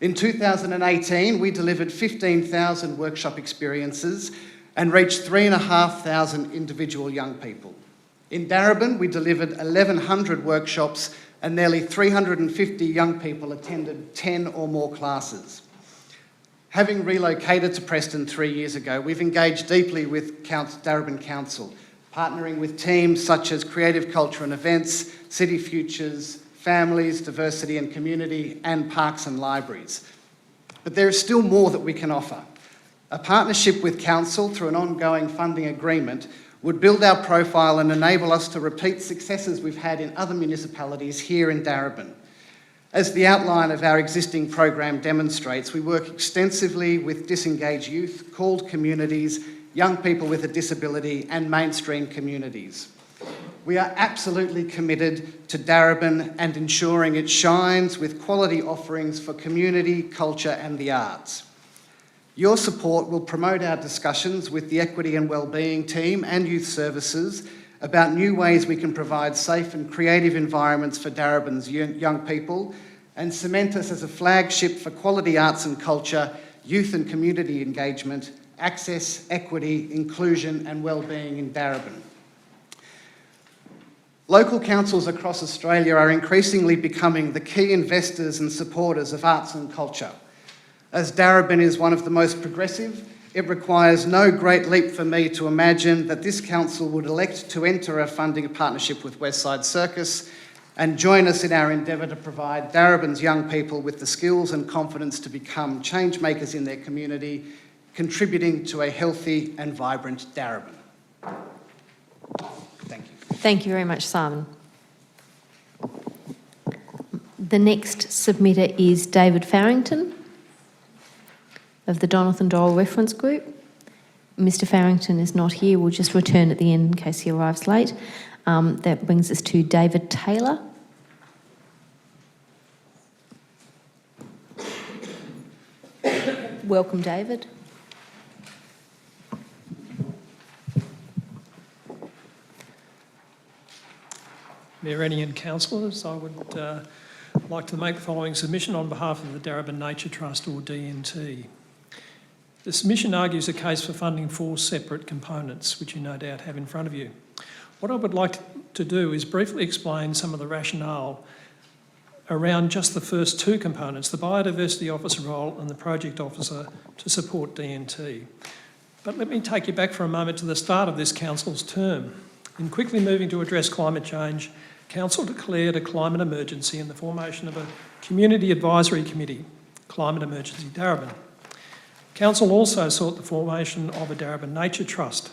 In 2018, we delivered 15,000 workshop experiences and reached 3,500 individual young people. In Darebin, we delivered 1,100 workshops and nearly 350 young people attended 10 or more classes. Having relocated to Preston 3 years ago, we've engaged deeply with Darebin Council, partnering with teams such as Creative Culture and Events, City Futures, Families, Diversity and Community, and Parks and Libraries. But there is still more that we can offer. A partnership with Council through an ongoing funding agreement would build our profile and enable us to repeat successes we've had in other municipalities here in Darebin. As the outline of our existing program demonstrates, we work extensively with disengaged youth, called communities, young people with a disability and mainstream communities. We are absolutely committed to Darebin and ensuring it shines with quality offerings for community, culture and the arts. Your support will promote our discussions with the Equity and Wellbeing team and Youth Services about new ways we can provide safe and creative environments for Darebin's young people and cement us as a flagship for quality arts and culture, youth and community engagement, access, equity, inclusion and wellbeing in Darebin. Local councils across Australia are increasingly becoming the key investors and supporters of arts and culture. As Darebin is one of the most progressive, it requires no great leap for me to imagine that this council would elect to enter a funding partnership with Westside Circus and join us in our endeavour to provide Darebin's young people with the skills and confidence to become change makers in their community, contributing to a healthy and vibrant Darebin. Thank you. Thank you very much, Simon. The next submitter is David Farrington of the Jonathan Doyle Reference Group. Mr Farrington is not here. We'll just return at the end in case he arrives late. That brings us to David Taylor. Welcome, David. Mayor Rennie and councillors, I would like to make the following submission on behalf of the Darebin Nature Trust, or DNT. The submission argues a case for funding 4 separate components, which you no doubt have in front of you. What I would like to do is briefly explain some of the rationale around just the first 2 components, the biodiversity officer role and the project officer to support DNT. But let me take you back for a moment to the start of this council's term. In quickly moving to address climate change, Council declared a climate emergency in the formation of a Community Advisory Committee, Climate Emergency Darebin. Council also sought the formation of a Darebin Nature Trust.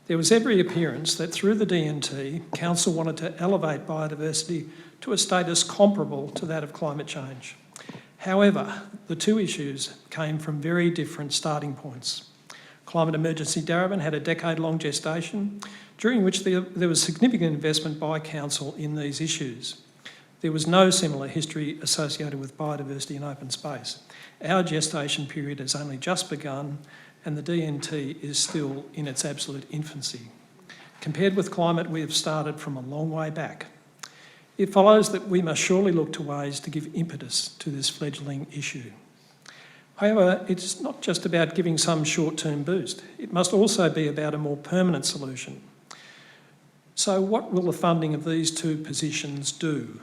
There was every appearance that through the DNT, Council wanted to elevate biodiversity to a status comparable to that of climate change. However, the two issues came from very different starting points. Climate Emergency Darebin had a decade-long gestation, during which there was significant investment by Council in these issues. There was no similar history associated with biodiversity and open space. Our gestation period has only just begun, and the DNT is still in its absolute infancy. Compared with climate, we have started from a long way back. It follows that we must surely look to ways to give impetus to this fledgling issue. However, it's not just about giving some short-term boost. It must also be about a more permanent solution. So what will the funding of these two positions do?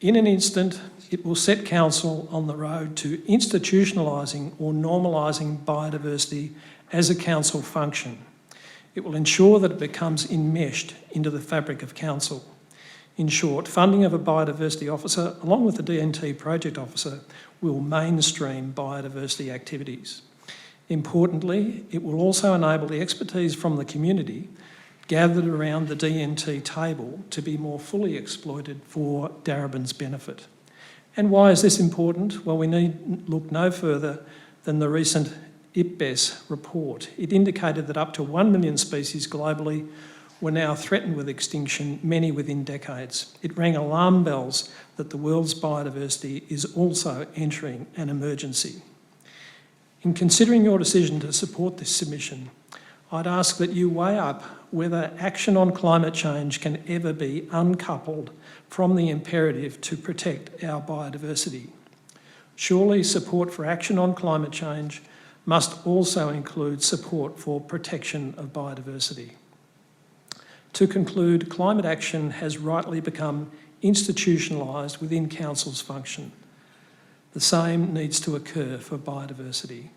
In an instant, it will set Council on the road to institutionalising or normalising biodiversity as a Council function. It will ensure that it becomes enmeshed into the fabric of Council. In short, funding of a biodiversity officer, along with the DNT project officer, will mainstream biodiversity activities. Importantly, it will also enable the expertise from the community gathered around the DNT table to be more fully exploited for Darebin's benefit. And why is this important? Well, we need look no further than the recent IPBES report. It indicated that up to 1 million species globally were now threatened with extinction, many within decades. It rang alarm bells that the world's biodiversity is also entering an emergency. In considering your decision to support this submission, I'd ask that you weigh up whether action on climate change can ever be uncoupled from the imperative to protect our biodiversity. Surely support for action on climate change must also include support for protection of biodiversity. To conclude, climate action has rightly become institutionalised within Council's function. The same needs to occur for biodiversity.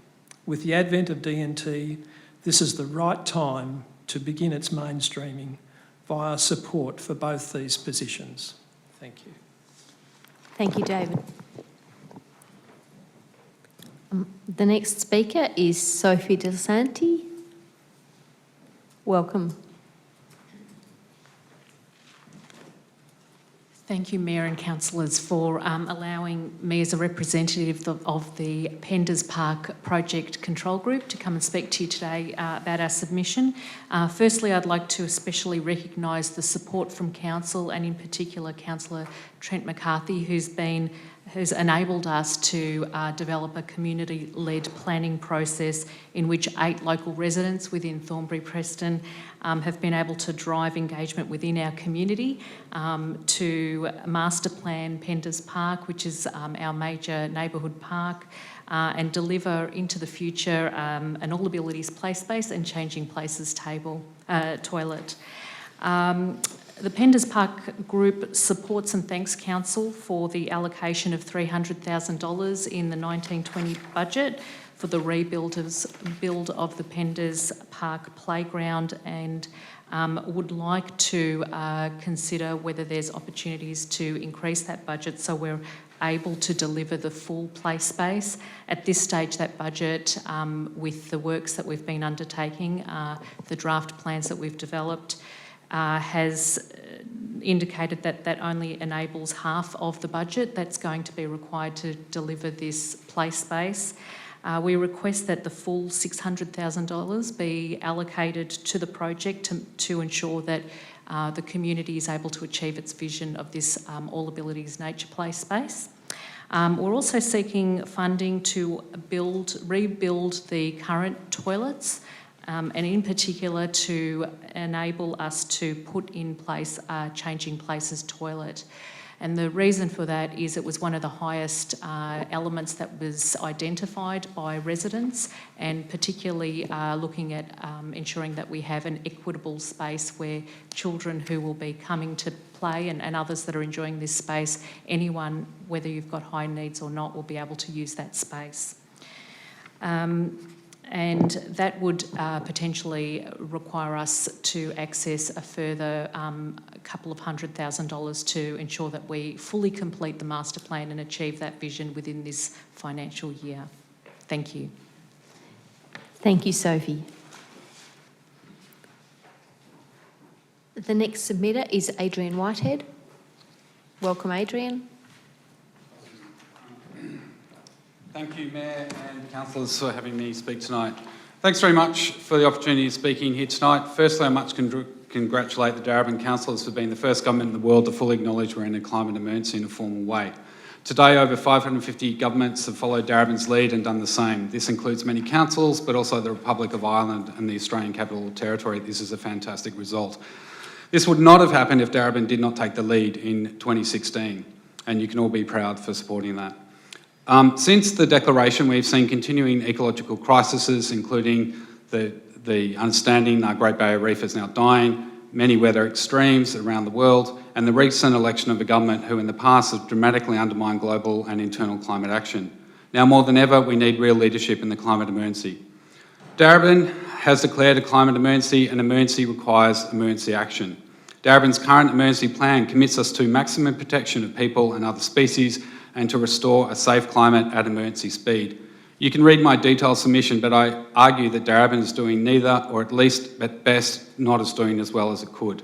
With the advent of DNT, this is the right time to begin its mainstreaming via support for both these positions. Thank you. Thank you, David. The next speaker is Sophie Del Santi. Welcome. Thank you, Mayor and Councillors, for allowing me as a representative of the Penders Park Project Control Group to come and speak to you today about our submission. Firstly, I'd like to especially recognise the support from Council and in particular Councillor Trent McCarthy, who's enabled us to develop a community-led planning process in which 8 local residents within Thornbury Preston have been able to drive engagement within our community to master plan Penders Park, which is our major neighbourhood park, and deliver into the future an all abilities play space and changing places toilet. The Penders Park Group supports and thanks Council for the allocation of $300,000 in the 1920 budget for the build of the Penders Park Playground, and would like to consider whether there's opportunities to increase that budget so we're able to deliver the full play space. At this stage, that budget, with the works that we've been undertaking, the draft plans that we've developed, has indicated that that only enables half of the budget that's going to be required to deliver this play space. We request that the full $600,000 be allocated to the project to ensure that the community is able to achieve its vision of this all abilities nature play space. We're also seeking funding to rebuild the current toilets, and in particular to enable us to put in place a changing places toilet. And the reason for that is it was one of the highest elements that was identified by residents, and particularly looking at ensuring that we have an equitable space where children who will be coming to play and others that are enjoying this space, anyone, whether you've got high needs or not, will be able to use that space. And that would potentially require us to access a further couple of $100,000 to ensure that we fully complete the master plan and achieve that vision within this financial year. Thank you. Thank you, Sophie. The next submitter is Adrian Whitehead. Welcome, Adrian. Thank you, Mayor and councillors, for having me speak tonight. Thanks very much for the opportunity of speaking here tonight. Firstly, I must congratulate the Darebin councillors for being the first government in the world to fully acknowledge we're in a climate emergency in a formal way. Today, over 550 governments have followed Darebin's lead and done the same. This includes many councils, but also the Republic of Ireland and the Australian Capital Territory. This is a fantastic result. This would not have happened if Darebin did not take the lead in 2016, and you can all be proud for supporting that. Since the declaration, we've seen continuing ecological crises, including the understanding our Great Barrier Reef is now dying, many weather extremes around the world, and the recent election of a government who in the past has dramatically undermined global and internal climate action. Now more than ever, we need real leadership in the climate emergency. Darebin has declared a climate emergency, and emergency requires emergency action. Darebin's current emergency plan commits us to maximum protection of people and other species and to restore a safe climate at emergency speed. You can read my detailed submission, but I argue that Darebin is doing neither, or at least at best not as doing as well as it could.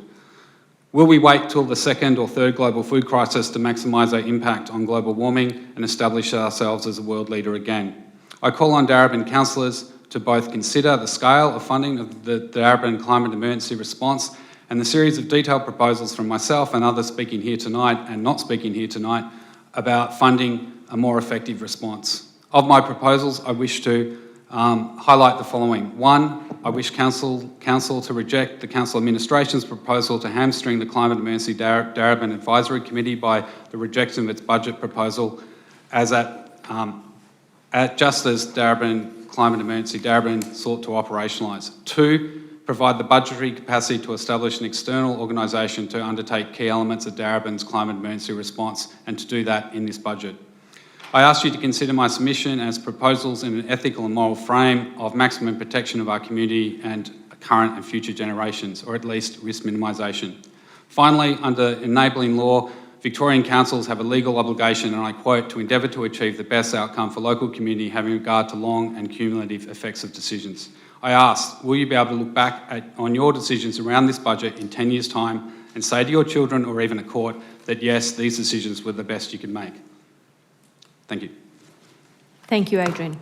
Will we wait till the second or third global food crisis to maximise our impact on global warming and establish ourselves as a world leader again? I call on Darebin councillors to both consider the scale of funding of the Darebin climate emergency response and the series of detailed proposals from myself and others speaking here tonight and not speaking here tonight about funding a more effective response. Of my proposals, I wish to highlight the following. One, I wish Council to reject the Council Administration's proposal to hamstring the Climate Emergency Darebin Advisory Committee by the rejection of its budget proposal just as Darebin Climate Emergency Darebin sought to operationalise. Two, provide the budgetary capacity to establish an external organisation to undertake key elements of Darebin's climate emergency response, and to do that in this budget. I ask you to consider my submission as proposals in an ethical and moral frame of maximum protection of our community and current and future generations, or at least risk minimisation. Finally, under enabling law, Victorian councils have a legal obligation, and I quote, to endeavour to achieve the best outcome for local community having regard to long and cumulative effects of decisions. I ask, will you be able to look back on your decisions around this budget in 10 years' time and say to your children or even a court that yes, these decisions were the best you could make? Thank you. Thank you, Adrian.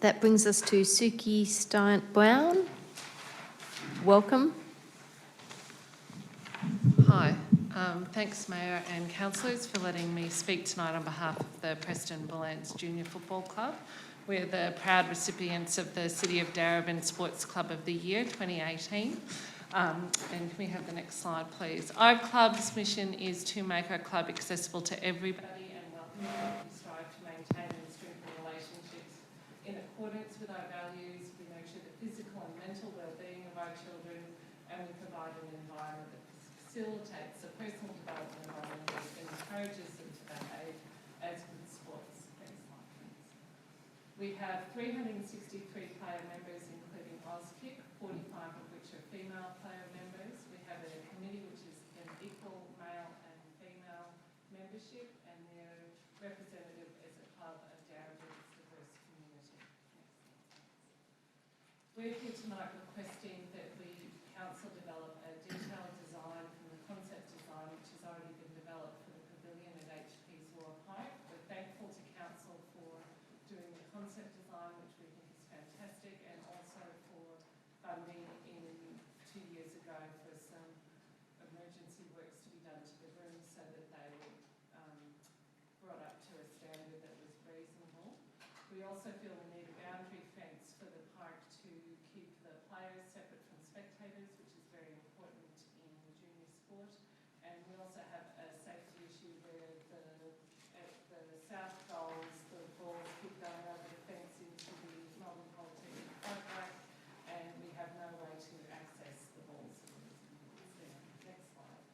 That brings us to Suki Stein-Brown. Welcome. Hi. Thanks, Mayor and councillors, for letting me speak tonight on behalf of the Preston Bullants Junior Football Club. We're the proud recipients of the City of Darebin Sports Club of the Year 2018. And can we have the next slide, please? Our club's mission is to make our club accessible to everybody and welcoming. We strive to maintain and strengthen relationships in accordance with our values. We nurture the physical and mental well-being of our children, and we provide an environment that facilitates the personal development of our members and encourages them to behave as good sports. Next slide, please. We have 363 player members, including AusKick, 45 of which are female player members. We have a committee which is an equal male and female membership, and they're representative as a club of Darebin's diverse community. We're here tonight requesting that we council develop a detailed design from the concept design which has already been developed for the pavilion at HP's War Park. We're thankful to council for doing the concept design, which we think is fantastic, and also for funding in 2 years ago for some emergency works to be done to the rooms so that they were brought up to a standard that was reasonable. We also feel we need a boundary fence for the park to keep the players separate from spectators, which is very important in junior sport. And we also have a safety issue where at the south goals, the balls keep going over the fence into the Melbourne Polytechnic parkway, and we have no way to access the balls. Next slide.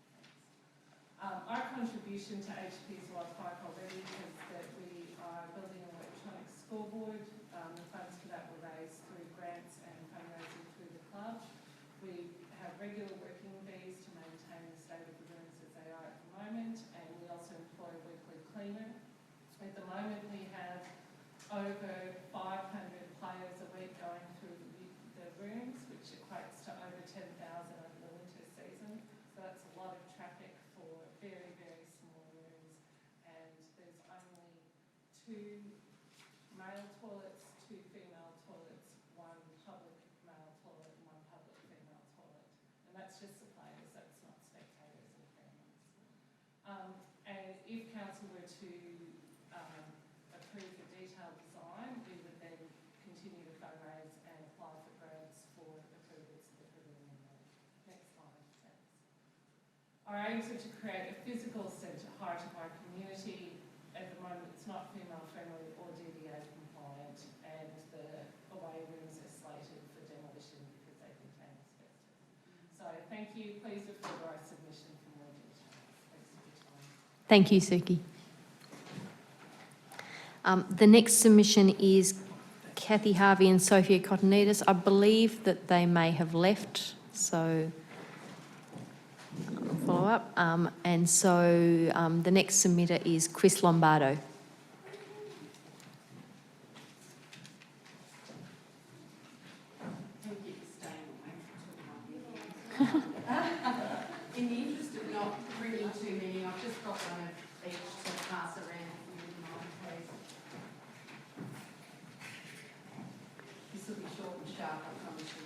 Our contribution to HP's Wild Park already is that we are building an electronic scoreboard. The funds for that were raised through grants and fundraising through the club. We have regular working bees to maintain the state of the rooms as they are at the moment, and we also employ a weekly cleaner. At the moment we have over 500 players a week going through the rooms, which equates to over 10,000 over the winter season. So that's a lot of traffic for very, very small rooms, and there's 2 male toilets, 2 female toilets, 1 public male toilet and 1 public female toilet. And that's just the players, that's not spectators and families. And if council were to approve the detailed design, we would then continue to fundraise and apply for grants for approvals of the pavilion. Next slide, thanks. Our aims are to create a physical centre heart of our community. At the moment, it's not female friendly or DDA compliant, and the away rooms are slated for demolition because they contain asbestos. So thank you. Please refer to our submission for more details. Thanks for your time. Thank you, Suki. The next submission is Kathy Harvey and Sophia Cotonidis. I believe that they may have left, so follow up. And so the next submitter is Chris Lombardo. In the interest of not bringing too many, I've just got one of each to pass around, if you wouldn't mind, please. This will be short and sharp, I promise you.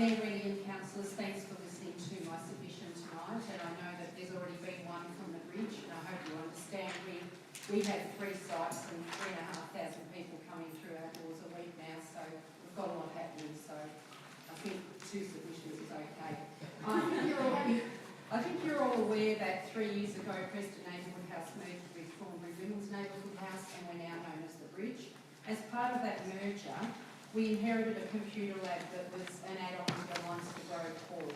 Mayor Rennie and councillors, thanks for listening to my submission tonight, and I know that there's already been one from the bridge, and I hope you understand we have 3 sites and 3,500 people coming through our doors a week now, so we've got a lot happening, so I think 2 submissions is okay. I think you're all aware that 3 years ago Preston Neighbourhood House merged with Thornbury Women's Neighbourhood House, and we're now known as the Bridge. As part of that merger, we inherited a computer lab that was an add-on to the Leinster Grove Hall.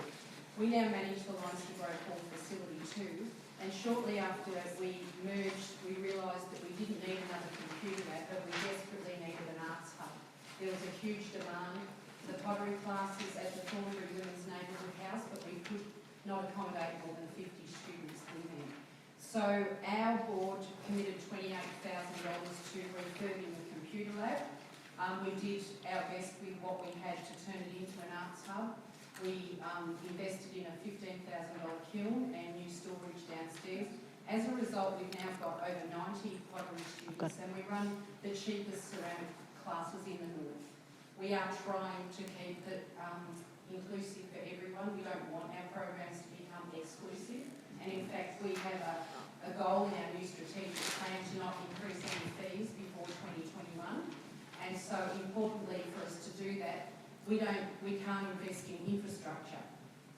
We now manage the Leinster Grove Hall facility too, and shortly after we merged, we realised that we didn't need another computer lab, but we desperately needed an arts hub. There was a huge demand for the pottery classes at the Thornbury Women's Neighbourhood House, but we could not accommodate more than 50 students in there. So our board committed $28,000 to refurbing the computer lab. We did our best with what we had to turn it into an arts hub. We invested in a $15,000 kiln and new storage downstairs. As a result, we've now got over 90 pottery students, and we run the cheapest ceramic classes in the north. We are trying to keep it inclusive for everyone. We don't want our programs to become exclusive. And in fact, we have a goal in our new strategic plan to not increase any fees before 2021. And so importantly for us to do that, we can't invest in infrastructure.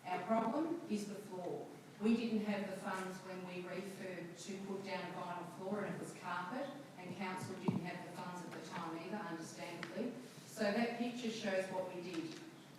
Our problem is the floor. We didn't have the funds when we refurbed to put down a vinyl floor, and it was carpet, and council didn't have the funds at the time either, understandably. So that picture shows what we did.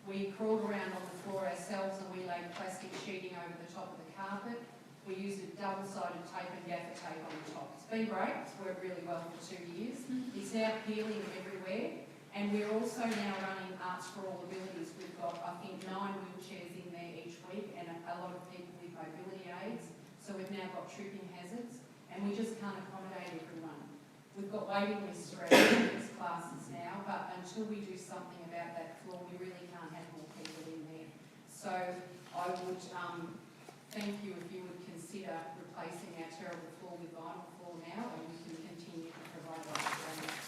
We crawled around on the floor ourselves, and we laid plastic sheeting over the top of the carpet. We used a double-sided tape and gaffer tape on the top. It's been great, it's worked really well for 2 years. It's now peeling everywhere, and we're also now running Arts for All Abilities. We've got, I think, 9 wheelchairs in there each week, and a lot of people with mobility aids. So we've now got tripping hazards, and we just can't accommodate everyone. We've got waiting lists for our these classes now, but until we do something about that floor, we really can't have more people in there. So I would thank you if you would consider replacing our terrible floor with vinyl floor now, and we can continue to provide those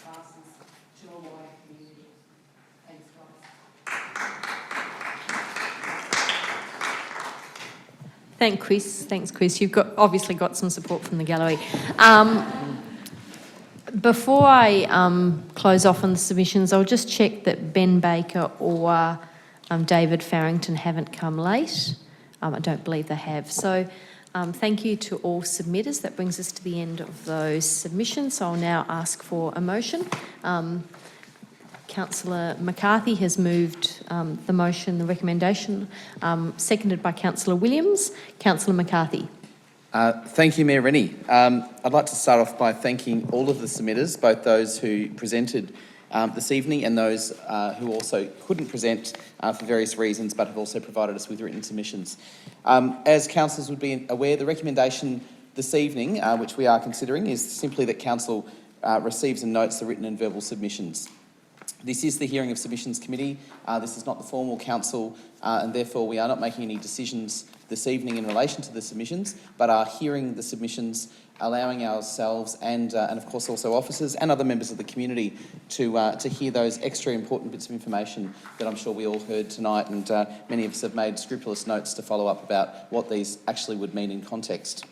classes to a wider community. Thanks, guys. Thanks, Chris. You've obviously got some support from the gallery. Before I close off on the submissions, I'll just check that Ben Baker or David Farrington haven't come late. I don't believe they have. So thank you to all submitters. That brings us to the end of those submissions. So I'll now ask for a motion. Councillor McCarthy has moved the motion, the recommendation, seconded by Councillor Williams. Councillor McCarthy. Thank you, Mayor Rennie. I'd like to start off by thanking all of the submitters, both those who presented this evening and those who also couldn't present for various reasons but have also provided us with written submissions. As councillors would be aware, the recommendation this evening, which we are considering, is simply that council receives and notes the written and verbal submissions. This is the Hearing of Submissions Committee. This is not the formal council, and therefore we are not making any decisions this evening in relation to the submissions, but are hearing the submissions, allowing ourselves and of course also officers and other members of the community to hear those extra important bits of information that I'm sure we all heard tonight, and many of us have made scrupulous notes to follow up about what these actually would mean in context.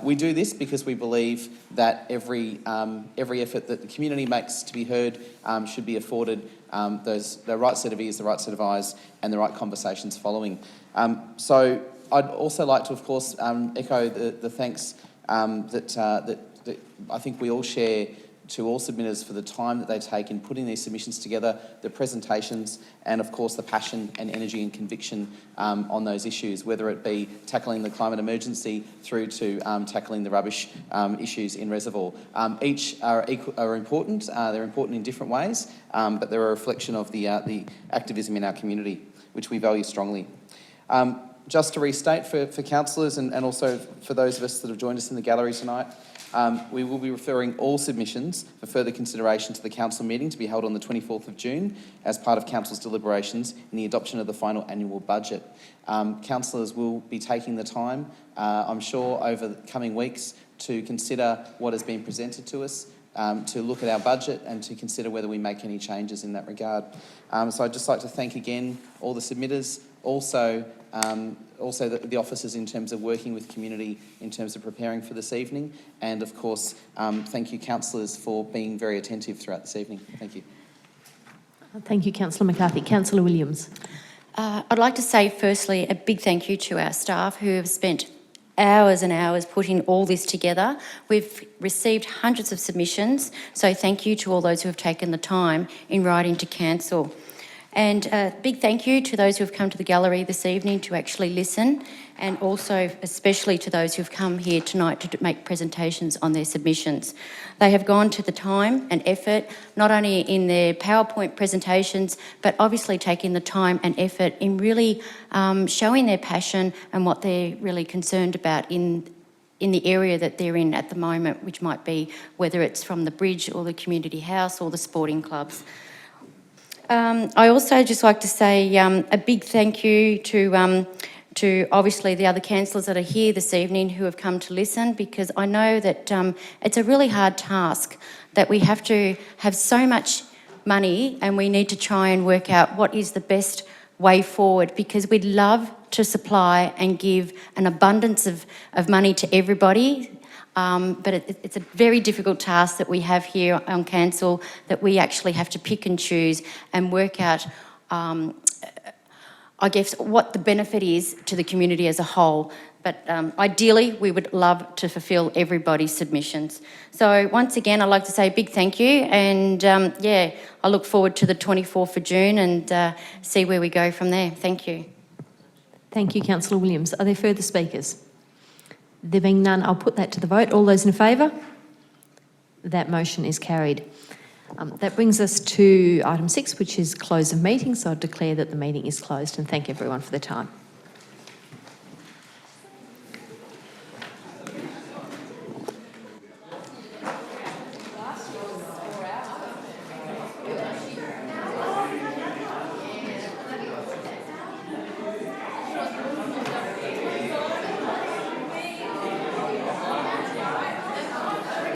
We do this because we believe that every effort that the community makes to be heard should be afforded the right set of ears, the right set of eyes, and the right conversations following. So I'd also like to, of course, echo the thanks that I think we all share to all submitters for the time that they take in putting these submissions together, the presentations, and of course the passion and energy and conviction on those issues, whether it be tackling the climate emergency through to tackling the rubbish issues in Reservoir. Each are important, they're important in different ways, but they're a reflection of the activism in our community, which we value strongly. Just to restate for councillors and also for those of us that have joined us in the gallery tonight, we will be referring all submissions for further consideration to the council meeting to be held on the 24th of June as part of council's deliberations in the adoption of the final annual budget. Councillors will be taking the time, I'm sure, over the coming weeks to consider what has been presented to us, to look at our budget and to consider whether we make any changes in that regard. So I'd just like to thank again all the submitters, also the officers in terms of working with community in terms of preparing for this evening, and of course thank you councillors for being very attentive throughout this evening. Thank you. Thank you, Councillor McCarthy. Councillor Williams. I'd like to say firstly a big thank you to our staff who have spent hours and hours putting all this together. We've received hundreds of submissions, so thank you to all those who have taken the time in writing to council. And a big thank you to those who have come to the gallery this evening to actually listen, and also especially to those who have come here tonight to make presentations on their submissions. They have gone to the time and effort, not only in their PowerPoint presentations, but obviously taking the time and effort in really showing their passion and what they're really concerned about in the area that they're in at the moment, which might be whether it's from the bridge or the community house or the sporting clubs. I also just like to say a big thank you to obviously the other councillors that are here this evening who have come to listen, because I know that it's a really hard task, that we have to have so much money and we need to try and work out what is the best way forward, because we'd love to supply and give an abundance of money to everybody. But it's a very difficult task that we have here on council, that we actually have to pick and choose and work out, I guess, what the benefit is to the community as a whole. But ideally, we would love to fulfil everybody's submissions. So once again, I'd like to say a big thank you, and yeah, I look forward to the 24th of June and see where we go from there. Thank you. Thank you, Councillor Williams. Are there further speakers? There being none, I'll put that to the vote. All those in favour? That motion is carried. That brings us to item 6, which is close of meeting. So I declare that the meeting is closed, and thank everyone for their time.